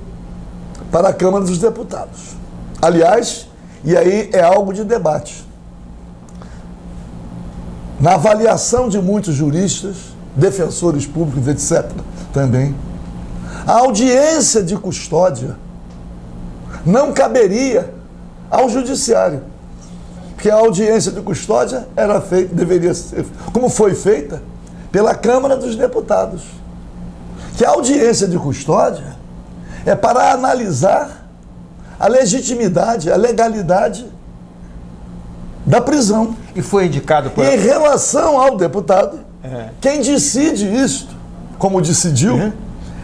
para a Câmara dos Deputados. Aliás, e aí é algo de debate. Na avaliação de muitos juristas, defensores públicos, etc., também, a audiência de custódia não caberia ao judiciário, porque a audiência de custódia era feita, deveria ser, como foi feita, pela Câmara dos Deputados. Que a audiência de custódia é para analisar a legitimidade, a legalidade da prisão. E foi indicado por... E em relação ao deputado, quem decide isto, como decidiu,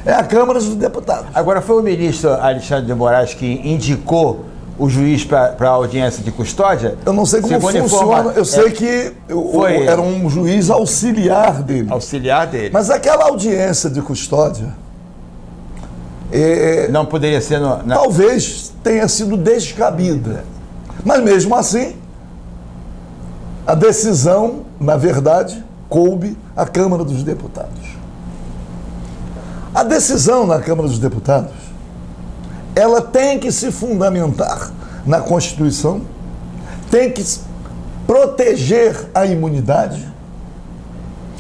É a Câmara dos Deputados. Agora, foi o ministro Alexandre de Moraes que indicou o juiz para a audiência de custódia? Eu não sei como funciona, eu sei que era um juiz auxiliar dele. Auxiliar dele. Mas aquela audiência de custódia... não poderia ser... Talvez tenha sido descabida. Mas mesmo assim, a decisão, na verdade, coube à Câmara dos Deputados. A decisão na Câmara dos Deputados, ela tem que se fundamentar na Constituição, tem que proteger a imunidade,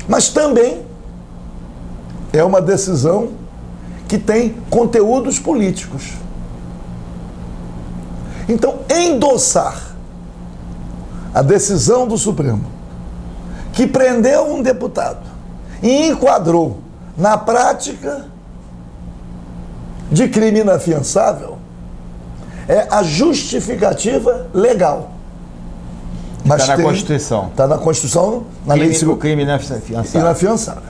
mas também é uma decisão que tem conteúdos políticos. Então, endossar a decisão do Supremo, que prendeu um deputado e enquadrou na prática de crime inafiançável, é a justificativa legal. Está na Constituição. Está na Constituição, na lei civil. O crime inafiançável. Inafiançável.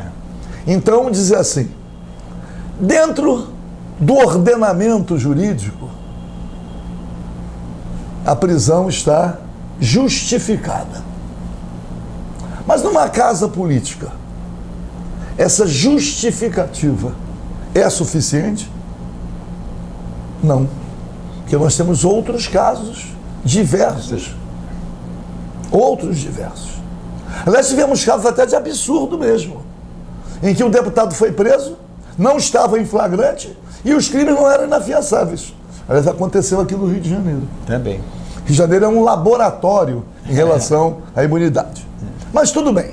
Então, dizer assim, dentro do ordenamento jurídico, a prisão está justificada. Mas numa casa política, essa justificativa é suficiente? Não. Porque nós temos outros casos diversos. Outros diversos. Aliás, tivemos casos até de absurdo mesmo, em que o deputado foi preso, não estava em flagrante e os crimes não eram inafiançáveis. Aliás, aconteceu aqui no Rio de Janeiro. Também. Rio de Janeiro é um laboratório em relação à imunidade. Mas tudo bem.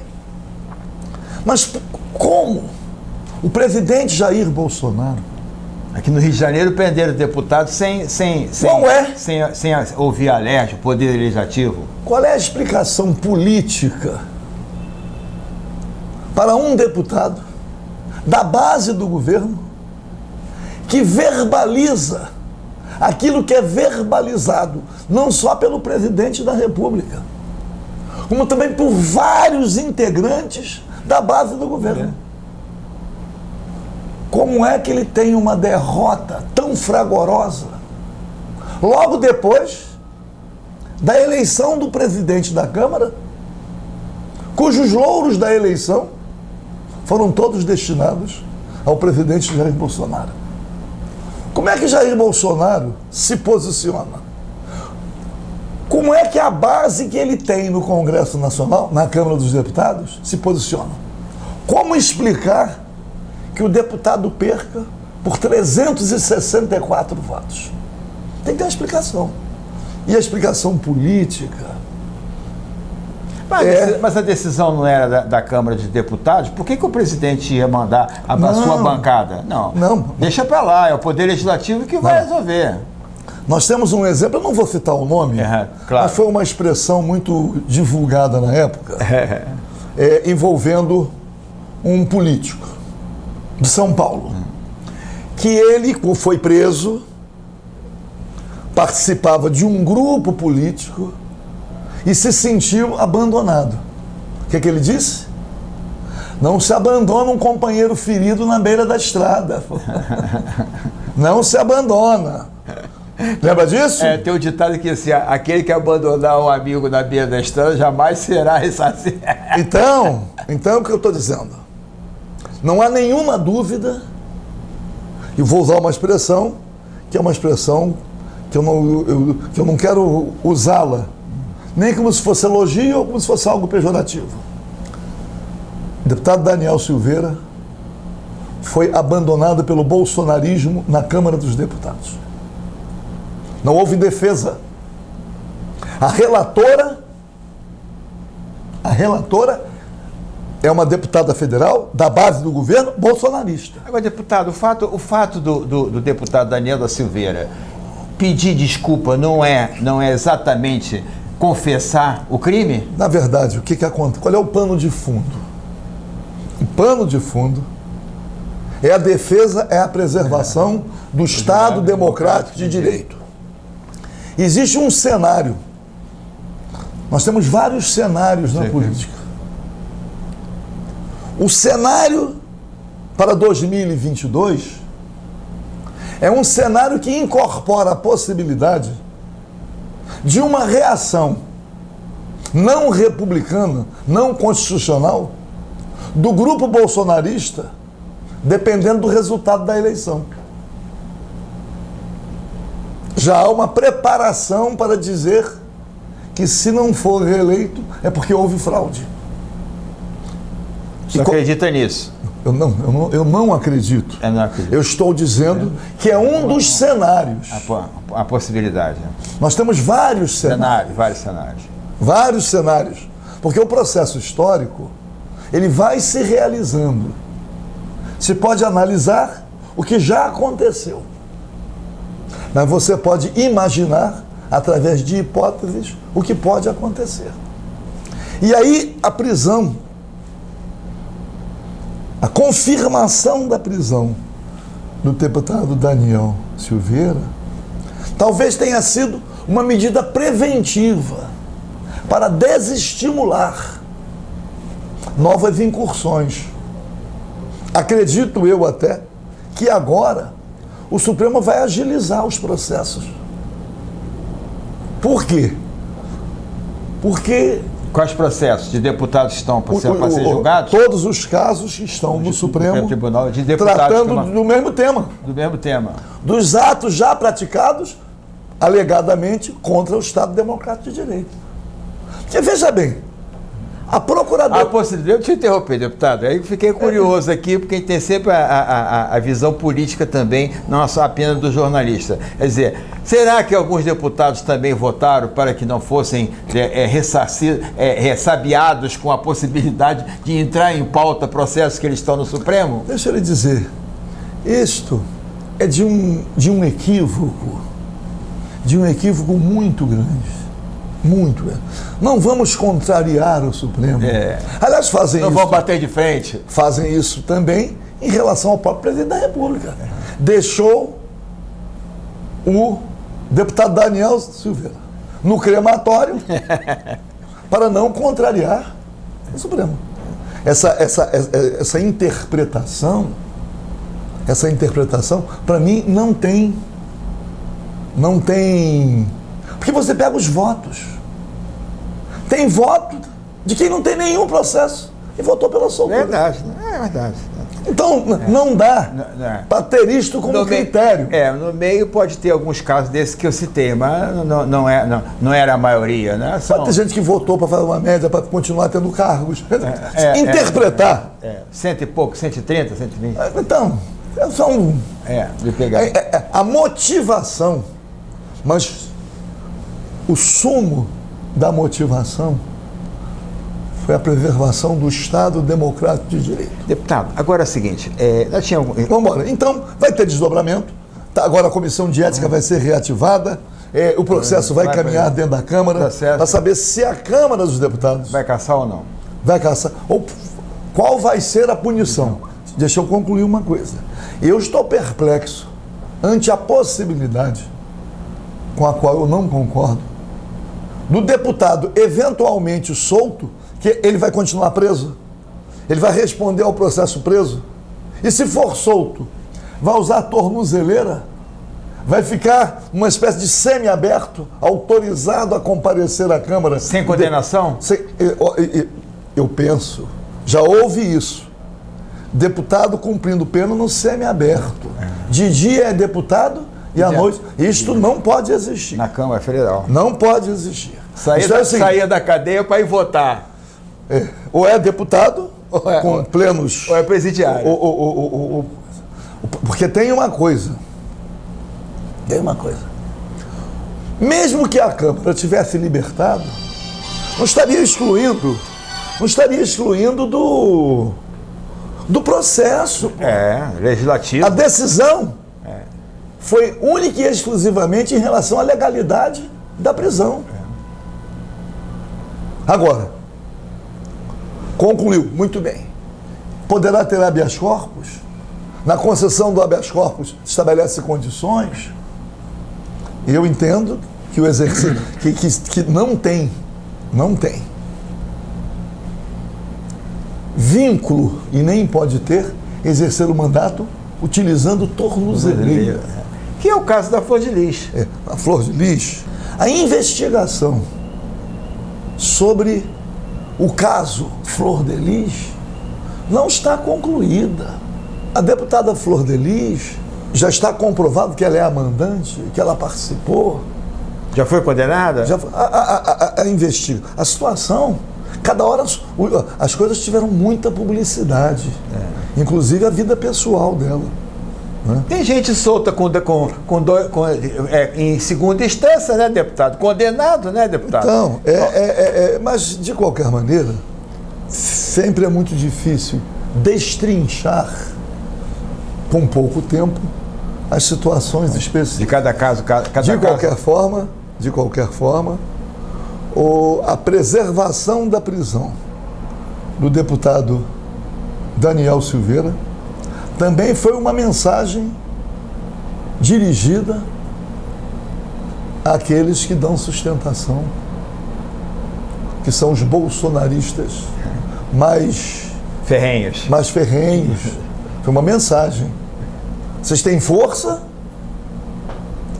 Mas como o presidente Jair Bolsonaro... Aqui no Rio de Janeiro prenderam deputados sem ouvir a LERJ, o Poder Legislativo. Qual é a explicação política para um deputado da base do governo que verbaliza aquilo que é verbalizado não só pelo presidente da República, como também por vários integrantes da base do governo? Como é que ele tem uma derrota tão fragorosa logo depois da eleição do presidente da Câmara, cujos louros da eleição foram todos destinados ao presidente Jair Bolsonaro? Como é que Jair Bolsonaro se posiciona? Como é que a base que ele tem no Congresso Nacional, na Câmara dos Deputados, se posiciona? Como explicar que o deputado perca por 364 votos? Tem que ter uma explicação. E a explicação política... Mas a decisão não era da Câmara de Deputados? Por que o presidente ia mandar a sua bancada? Não. Deixa para lá, é o Poder Legislativo que vai resolver. Nós temos um exemplo, eu não vou citar o nome, claro, mas foi uma expressão muito divulgada na época, envolvendo um político de São Paulo, que ele foi preso, participava de um grupo político e se sentiu abandonado. O que ele disse? Não se abandona um companheiro ferido na beira da estrada. Não se abandona. Lembra disso? Tem um ditado que assim, aquele que abandonar um amigo na beira da estrada jamais será ressarcido. Então, o que eu estou dizendo? Não há nenhuma dúvida, e vou usar uma expressão, que é uma expressão que eu não quero usá-la, nem como se fosse elogio ou como se fosse algo pejorativo. O deputado Daniel Silveira foi abandonado pelo bolsonarismo na Câmara dos Deputados. Não houve defesa. A relatora é uma deputada federal da base do governo bolsonarista. Agora, deputado, o fato do deputado Daniel da Silveira pedir desculpa não é exatamente confessar o crime? Na verdade, o que acontece? Qual é o pano de fundo? O pano de fundo é a defesa, é a preservação do Estado democrático de direito. Existe um cenário. Nós temos vários cenários na política. O cenário para 2022 é um cenário que incorpora a possibilidade de uma reação não republicana, não constitucional, do grupo bolsonarista, dependendo do resultado da eleição. Já há uma preparação para dizer que, se não for reeleito, é porque houve fraude. Você acredita nisso? Eu não acredito. Eu não acredito. Eu estou dizendo que é um dos cenários. A possibilidade. Nós temos vários cenários. Vários cenários. Porque o processo histórico, ele vai se realizando. Se pode analisar o que já aconteceu. Mas você pode imaginar, através de hipóteses, o que pode acontecer. E aí, a prisão, a confirmação da prisão do deputado Daniel Silveira, talvez tenha sido uma medida preventiva para desestimular novas incursões. Acredito eu até que agora o Supremo vai agilizar os processos. Por quê? Porque... Quais processos de deputados estão para ser julgados? Todos os casos que estão no Supremo Tribunal de Deputados, tratando do mesmo tema. Do mesmo tema. Dos atos já praticados, alegadamente, contra o Estado Democrático de Direito. Porque, veja bem, a procuradora... Eu te interrompi, deputado. Aí eu fiquei curioso aqui, porque tem sempre a visão política também, não só apenas do jornalista. Quer dizer, será que alguns deputados também votaram para que não fossem ressabiados com a possibilidade de entrar em pauta processos que eles estão no Supremo? Deixa eu lhe dizer, isto é de um equívoco muito grande. Muito. Não vamos contrariar o Supremo. Aliás, fazem isso. Não vão bater de frente. Fazem isso também em relação ao próprio presidente da República. Deixou o deputado Daniel Silveira no crematório para não contrariar o Supremo. Essa interpretação, para mim, não tem. Porque você pega os votos. Tem voto de quem não tem nenhum processo e votou pela soltura. Verdade. Então, não dá para ter isto como critério. No meio pode ter alguns casos desses que eu citei, mas não era a maioria, né? Pode ter gente que votou para fazer uma média, para continuar tendo cargos. Interpretar. Cento e pouco, 130, 120. Então, são... de pegar. A motivação, mas o sumo da motivação foi a preservação do Estado Democrático de Direito. Deputado, agora é o seguinte, Vamos embora. Então, vai ter desdobramento. Agora a comissão de ética vai ser reativada. O processo vai caminhar dentro da Câmara para saber se a Câmara dos Deputados... Vai caçar ou não? Vai caçar. Ou qual vai ser a punição? Deixa eu concluir uma coisa. Eu estou perplexo ante a possibilidade, com a qual eu não concordo, do deputado eventualmente solto, que ele vai continuar preso, ele vai responder ao processo preso, e se for solto, vai usar tornozeleira, vai ficar uma espécie de semi-aberto, autorizado a comparecer à Câmara. Sem condenação? Eu penso, já houve isso, deputado cumprindo pena no semi-aberto. De dia é deputado, e à noite, isto não pode existir. Na Câmara Federal. Não pode existir. Saía da cadeia para ir votar. Ou é deputado, com plenos... Ou é presidiário. Porque tem uma coisa. Mesmo que a Câmara tivesse libertado, não estaria excluindo do processo. Legislativo. A decisão foi única e exclusivamente em relação à legalidade da prisão. Agora, concluiu, muito bem. Poderá ter habeas corpus? Na concessão do habeas corpus estabelece condições? Eu entendo que o exercício que não tem vínculo, e nem pode ter, exercer o mandato utilizando tornozeleira. Que é o caso da Flor de Lis. A Flor de Lis. A investigação sobre o caso Flor de Lis não está concluída. A deputada Flor de Lis já está comprovado que ela é a mandante, que ela participou. Já foi condenada? Já foi. A situação, cada hora as coisas tiveram muita publicidade, inclusive a vida pessoal dela. Né? Tem gente solta em segunda instância, né, deputado? Condenado, né, deputado? Então, mas de qualquer maneira, sempre é muito difícil destrinchar com pouco tempo as situações específicas. De cada caso, De qualquer forma, a preservação da prisão do deputado Daniel Silveira também foi uma mensagem dirigida àqueles que dão sustentação, que são os bolsonaristas mais ferrenhos. Foi uma mensagem. Vocês têm força,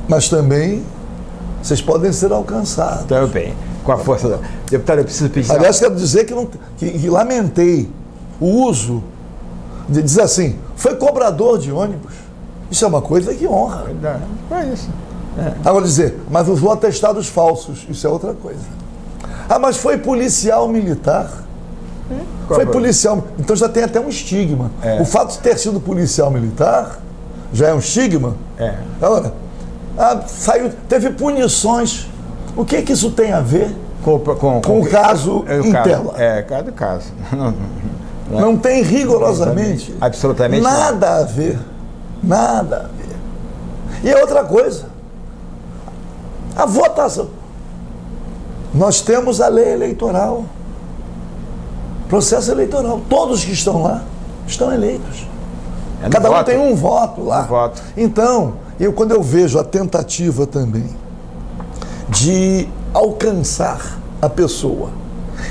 mas também vocês podem ser alcançados. Também, com a força da... Deputado, eu preciso pedir... Aliás, quero dizer que lamentei o uso de dizer assim, foi cobrador de ônibus. Isso é uma coisa que honra. É isso. Agora dizer, mas usou atestados falsos, isso é outra coisa. Mas foi policial militar. Foi policial, então já tem até um estigma. O fato de ter sido policial militar já é um estigma. Agora, teve punições. O que isso tem a ver com o caso em tela? Cada caso. Não tem rigorosamente absolutamente nada a ver. Nada a ver. E é outra coisa. A votação. Nós temos a lei eleitoral. Processo eleitoral. Todos que estão lá estão eleitos. Cada um tem um voto lá. Então, quando eu vejo a tentativa também de alcançar a pessoa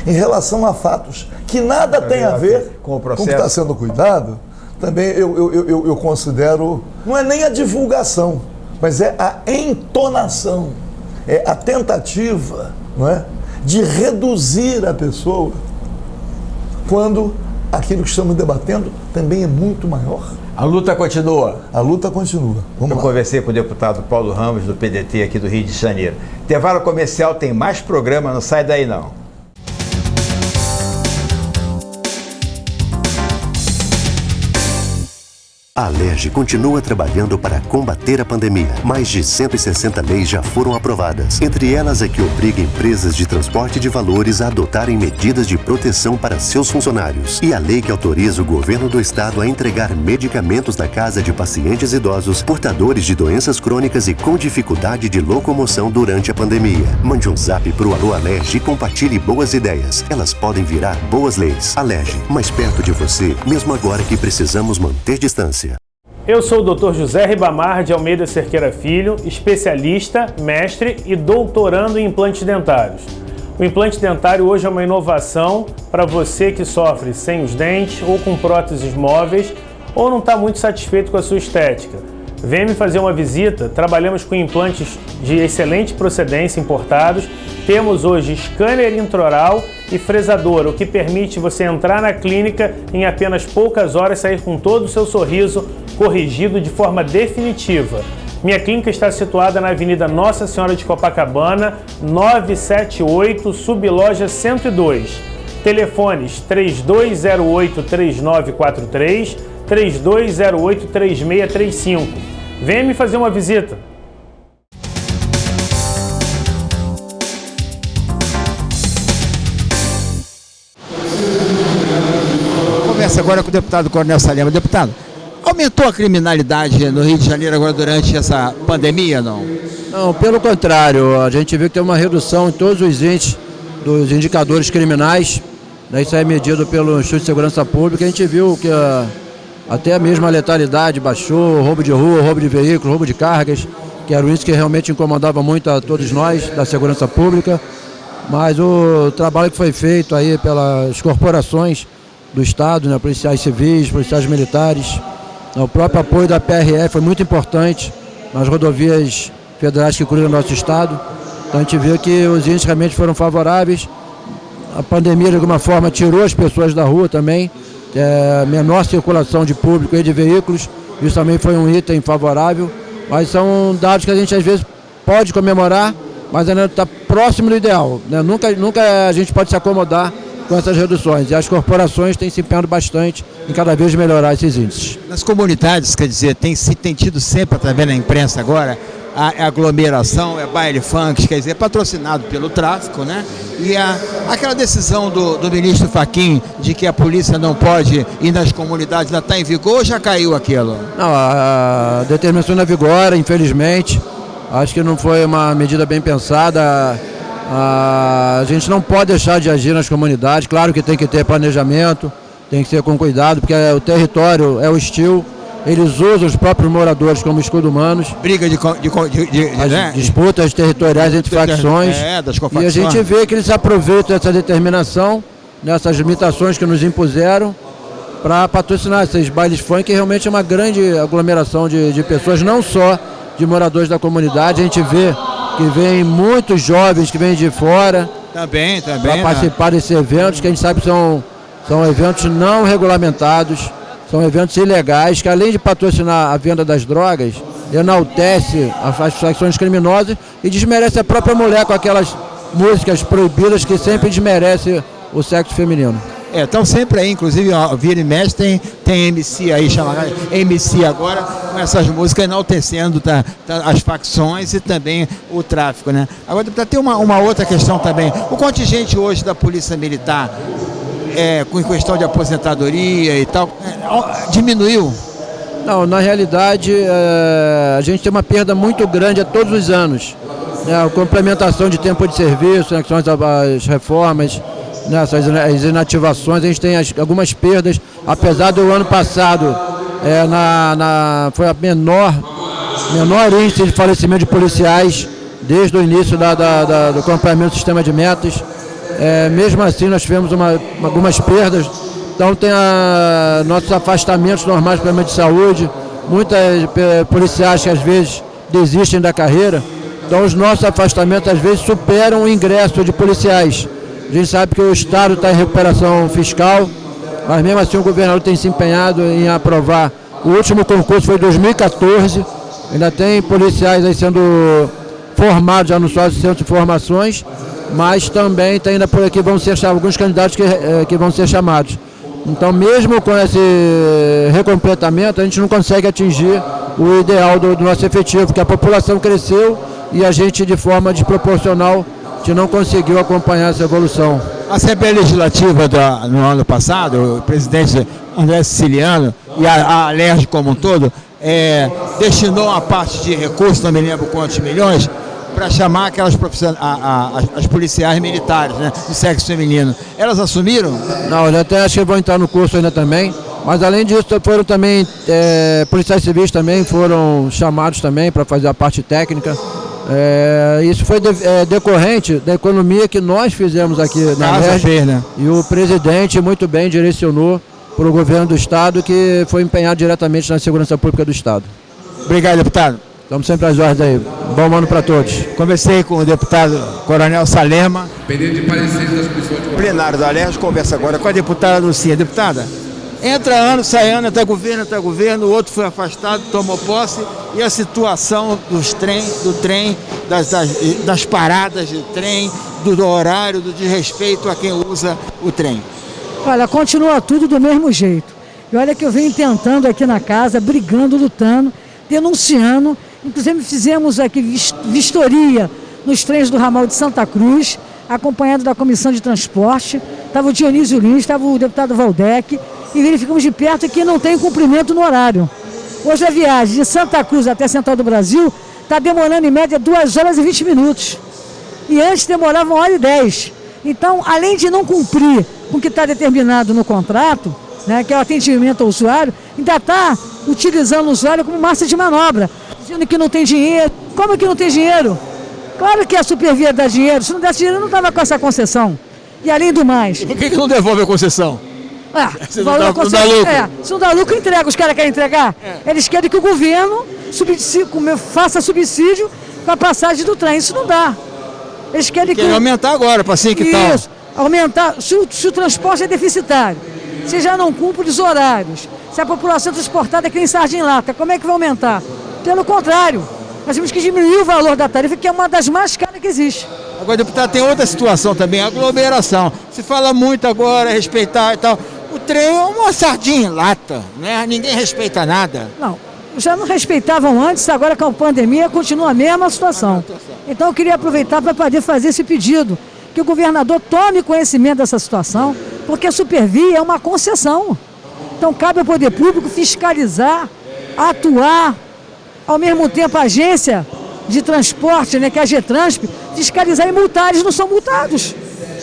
em relação a fatos que nada tem a ver com o que está sendo cuidado, também eu considero, não é nem a divulgação, mas é a entonação, é a tentativa, não é, de reduzir a pessoa, quando aquilo que estamos debatendo também é muito maior. A luta continua? A luta continua. Eu conversei com o deputado Paulo Ramos, do PDT aqui do Rio de Janeiro. Intervalo comercial, tem mais programa, não sai daí não. A Alerj continua trabalhando para combater a pandemia. Mais de 160 leis já foram aprovadas. Entre elas a que obriga empresas de transporte de valores a adotarem medidas de proteção para seus funcionários. E a lei que autoriza o governo do estado a entregar medicamentos na casa de pacientes idosos, portadores de doenças crônicas e com dificuldade de locomoção durante a pandemia. Mande um zap pro Alô Alerj e compartilhe boas ideias. Elas podem virar boas leis. Alerj, mais perto de você, mesmo agora que precisamos manter distância. Eu sou o Dr. José Ribamar de Almeida Cerqueira Filho, especialista, mestre e doutorando em implantes dentários. O implante dentário hoje é uma inovação para você que sofre sem os dentes ou com próteses móveis ou não está muito satisfeito com a sua estética. Venha me fazer uma visita, trabalhamos com implantes de excelente procedência importados, temos hoje scanner intraoral e fresador, o que permite você entrar na clínica em apenas poucas horas sair com todo o seu sorriso corrigido de forma definitiva. Minha clínica está situada na Avenida Nossa Senhora de Copacabana, 978, Subloja 102. Telefones 3208-3943, 3208-3635. Venha me fazer uma visita. Conversa agora com o deputado Coronel Salema. Deputado, aumentou a criminalidade no Rio de Janeiro agora durante essa pandemia, não? Não, pelo contrário, a gente vê que tem uma redução em todos os índices dos indicadores criminais, né? Isso é medido pelo Instituto de Segurança Pública. A gente viu que até mesmo a letalidade baixou, roubo de rua, roubo de veículos, roubo de cargas, que era um índice que realmente incomodava muito a todos nós da segurança pública. Mas o trabalho que foi feito aí pelas corporações do Estado, né? Policiais civis, policiais militares. O próprio apoio da PRF foi muito importante nas rodovias federais que cruzam o nosso Estado. Então a gente viu que os índices realmente foram favoráveis. A pandemia, de alguma forma, tirou as pessoas da rua também. Menor circulação de público e de veículos. Isso também foi um item favorável. Mas são dados que a gente, às vezes, pode comemorar, mas ainda está próximo do ideal, né? Nunca a gente pode se acomodar com essas reduções. E as corporações têm se empenhado bastante em cada vez melhorar esses índices. Nas comunidades, quer dizer, tem tido sempre, através da imprensa agora, a aglomeração, baile funk, quer dizer, patrocinado pelo tráfico, né? E aquela decisão do ministro Fachin de que a polícia não pode ir nas comunidades, ainda está em vigor ou já caiu aquilo? Não, a determinação ainda vigora, infelizmente. Acho que não foi uma medida bem pensada. A gente não pode deixar de agir nas comunidades. Claro que tem que ter planejamento, tem que ser com cuidado, porque o território é hostil. Eles usam os próprios moradores como escudo humanos. Briga né? Disputas territoriais entre facções. Das e a gente vê que eles aproveitam essa determinação, nessas limitações que nos impuseram, para patrocinar esses bailes funk, que realmente é uma grande aglomeração de pessoas, não só de moradores da comunidade. A gente vê que vem muitos jovens que vêm de fora também para participar desses eventos, que a gente sabe que são eventos não regulamentados. São eventos ilegais que, além de patrocinar a venda das drogas, enaltece as facções criminosas e desmerece a própria mulher com aquelas músicas proibidas que sempre desmerece o sexo feminino. Então sempre aí, inclusive, vira e mexe, tem MC aí, chamada MC agora, com essas músicas enaltecendo as facções e também o tráfico, né? Agora, tem uma outra questão também. O contingente hoje da Polícia Militar, com questão de aposentadoria e tal, diminuiu? Não, na realidade, a gente tem uma perda muito grande a todos os anos. A complementação de tempo de serviço, né, que são as reformas, né, as inativações, a gente tem algumas perdas, apesar do ano passado foi a menor índice de falecimento de policiais desde o início do acompanhamento do sistema de metas. Mesmo assim, nós tivemos algumas perdas. Então tem nossos afastamentos normais do problema de saúde, muitas policiais que às vezes desistem da carreira. Então os nossos afastamentos às vezes superam o ingresso de policiais. A gente sabe que o Estado está em recuperação fiscal, mas mesmo assim o governador tem se empenhado em aprovar. O último concurso foi em 2014, ainda tem policiais aí sendo formados já nos nossos centros de formações, mas também tem ainda por aqui alguns candidatos que vão ser chamados. Então, mesmo com esse recompletamento, a gente não consegue atingir o ideal do nosso efetivo, porque a população cresceu e a gente, de forma desproporcional, a gente não conseguiu acompanhar essa evolução. A Assembleia Legislativa no ano passado, o presidente André Siciliano e a Alerj como um todo, destinou uma parte de recursos, não me lembro quantos milhões, para chamar aquelas as policiais militares, né, do sexo feminino. Elas assumiram? Não, eu até acho que vão entrar no curso ainda também, mas além disso foram também, policiais civis também foram chamados também para fazer a parte técnica. Isso foi decorrente da economia que nós fizemos aqui na Alerj, né? E o presidente muito bem direcionou para o governo do Estado, que foi empenhado diretamente na segurança pública do Estado. Obrigado, deputado. Estamos sempre às ordens aí. Bom ano para todos. Conversei com o deputado Coronel Salema. O plenário da Alerj conversa agora com a deputada Lucinha. Deputada, entra ano, sai ano, entra governo, o outro foi afastado, tomou posse, e a situação do trem, das paradas de trem, do horário, do desrespeito a quem usa o trem. Olha, continua tudo do mesmo jeito. E olha que eu venho tentando aqui na casa, brigando, lutando, denunciando. Inclusive fizemos aqui vistoria nos trens do ramal de Santa Cruz, acompanhado da Comissão de Transporte. Estava o Dionísio Lins, estava o deputado Valdec, e verificamos de perto que não tem cumprimento no horário. Hoje a viagem de Santa Cruz até Central do Brasil está demorando em média 2 horas e 20 minutos. E antes demorava 1h10. Então, além de não cumprir com o que está determinado no contrato, né, que é o atendimento ao usuário, ainda está utilizando o usuário como massa de manobra, dizendo que não tem dinheiro. Como que não tem dinheiro? Claro que a Supervia dá dinheiro. Se não desse dinheiro, não estava com essa concessão. E além do mais... E por que não devolve a concessão? Se não dá lucro. Se não dá lucro, entrega. Os caras querem entregar. Eles querem que o governo faça subsídio com a passagem do trem. Isso não dá. Eles querem aumentar agora para 5 e tal. Isso. Aumentar. Se o transporte é deficitário, se já não cumpre os horários, se a população transportada é que nem sardinha em lata, como é que vai aumentar? Pelo contrário, nós temos que diminuir o valor da tarifa, que é uma das mais caras que existe. Agora, deputado, tem outra situação também, a aglomeração. Se fala muito agora, respeitar e tal. O trem é uma sardinha em lata, né? Ninguém respeita nada. Não, já não respeitavam antes, agora com a pandemia continua a mesma situação. Então eu queria aproveitar para poder fazer esse pedido, que o governador tome conhecimento dessa situação, porque a Supervia é uma concessão. Então cabe ao poder público fiscalizar, atuar, ao mesmo tempo a agência de transporte, né, que é a Getransp, fiscalizar e multar. Eles não são multados.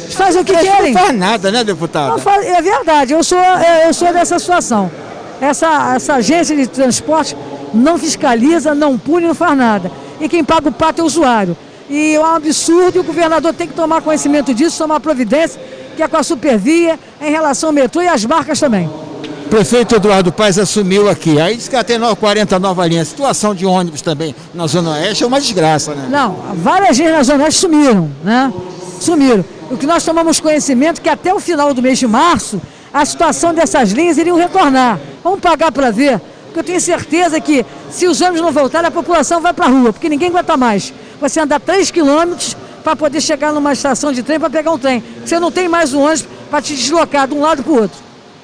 Eles fazem o que querem. Não faz nada, né, deputado? É verdade, eu sou dessa situação. Essa agência de transporte não fiscaliza, não pune, não faz nada. E quem paga o pato é o usuário. E é um absurdo e o governador tem que tomar conhecimento disso, tomar providência, que é com a Supervia, em relação ao metrô e às barcas também. O prefeito Eduardo Paes assumiu aqui, aí diz que até 40 novas linhas. A situação de ônibus também na Zona Oeste é uma desgraça, né? Não, várias linhas na Zona Oeste sumiram, né? Sumiram. O que nós tomamos conhecimento é que até o final do mês de março, a situação dessas linhas iriam retornar. Vamos pagar para ver, porque eu tenho certeza que se os ônibus não voltarem, a população vai para a rua, porque ninguém aguenta mais. Você andar 3 quilômetros para poder chegar numa estação de trem para pegar um trem. Você não tem mais um ônibus para te deslocar de um lado para o outro.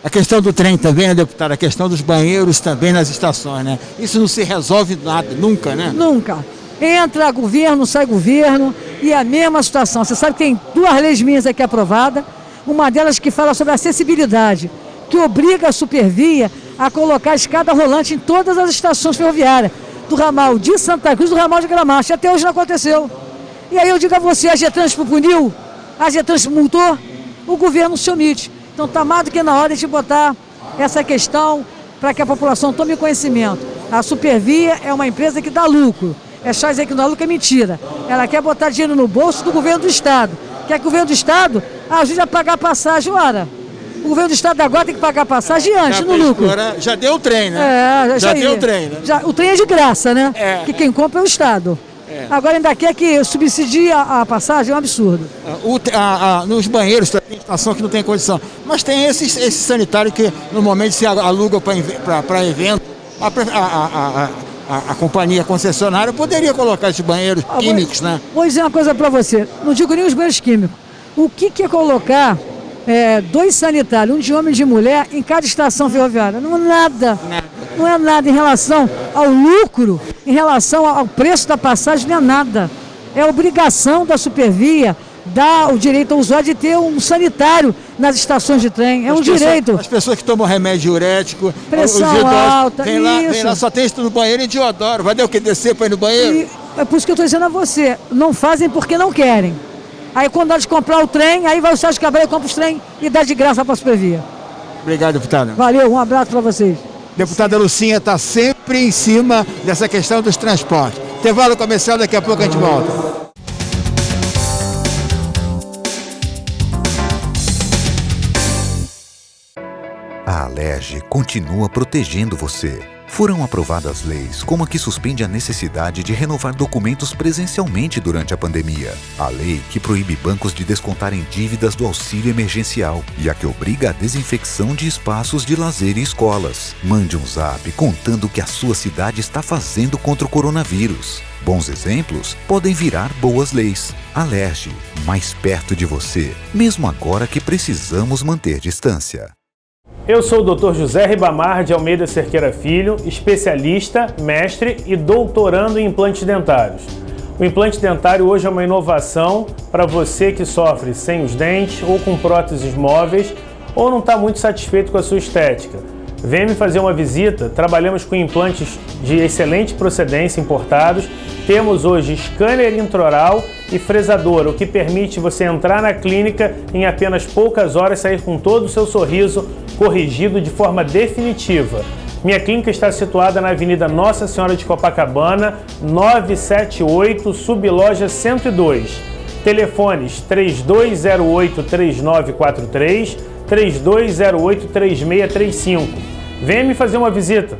A questão do trem também, né, deputado? A questão dos banheiros também nas estações, né? Isso não se resolve nada, nunca, né? Nunca. Entra governo, sai governo e a mesma situação. Você sabe que tem 2 leis minhas aqui aprovadas, uma delas que fala sobre acessibilidade, que obriga a Supervia a colocar a escada rolante em todas as estações ferroviárias, do ramal de Santa Cruz, do ramal de Gramacho. Até hoje não aconteceu. E aí eu digo a você, a Getransp puniu, a Getransp multou, o governo se omite. Então está mais do que na hora de botar essa questão para que a população tome conhecimento. A Supervia é uma empresa que dá lucro. É só dizer que não dá lucro, é mentira. Ela quer botar dinheiro no bolso do governo do Estado. Quer que o governo do Estado ajude a pagar passagem. Ora, o governo do Estado agora tem que pagar passagem antes, no lucro. Já deu o trem, né? Já deu o trem, né? O trem é de graça, né? Que quem compra é o Estado. Agora ainda quer que subsidie a passagem, é um absurdo. Nos banheiros tem estação que não tem condição. Mas tem esse sanitário que normalmente se aluga para evento. A companhia concessionária poderia colocar esses banheiros químicos, né? Vou dizer uma coisa para você. Não digo nem os banheiros químicos. O que é colocar 2 sanitários, um de homem e de mulher, em cada estação ferroviária? Não é nada. Não é nada em relação ao lucro, em relação ao preço da passagem, não é nada. É obrigação da Supervia dar o direito ao usuário de ter um sanitário nas estações de trem. É um direito. As pessoas que tomam remédio diurético, pressão os idosos, alta, vem lá, só tem isso no banheiro em Diodoro. Vai ter o que descer para ir no banheiro? E é por isso que eu estou dizendo a você, não fazem porque não querem. Aí quando dá de comprar o trem, aí vai o Sérgio Cabral e compra os trem e dá de graça para a Supervia. Obrigado, deputado. Valeu, um abraço para vocês. Deputada Lucinha está sempre em cima dessa questão dos transportes. Intervalo comercial, daqui a pouco a gente volta. A Alerj continua protegendo você. Foram aprovadas leis como a que suspende a necessidade de renovar documentos presencialmente durante a pandemia, a lei que proíbe bancos de descontarem dívidas do auxílio emergencial e a que obriga a desinfecção de espaços de lazer e escolas. Mande um zap contando o que a sua cidade está fazendo contra o coronavírus. Bons exemplos podem virar boas leis. Alerj, mais perto de você, mesmo agora que precisamos manter distância. Eu sou o Dr. José Ribamar de Almeida Cerqueira Filho, especialista, mestre e doutorando em implantes dentários. O implante dentário hoje é uma inovação para você que sofre sem os dentes ou com próteses móveis ou não está muito satisfeito com a sua estética. Venha me fazer uma visita, trabalhamos com implantes de excelente procedência importados, temos hoje scanner intraoral e fresadora, o que permite você entrar na clínica em apenas poucas horas e sair com todo o seu sorriso corrigido de forma definitiva. Minha clínica está situada na Avenida Nossa Senhora de Copacabana, 978, subloja 102. Telefones 3208-3943, 3208-3635. Venha me fazer uma visita.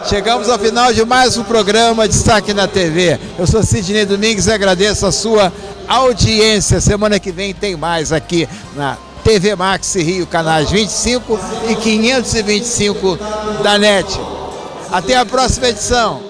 Chegamos ao final de mais um programa Destaque na TV. Eu sou Sidney Domingues e agradeço a sua audiência. Semana que vem tem mais aqui na TV Max Rio, canais 25 e 525 da NET. Até a próxima edição.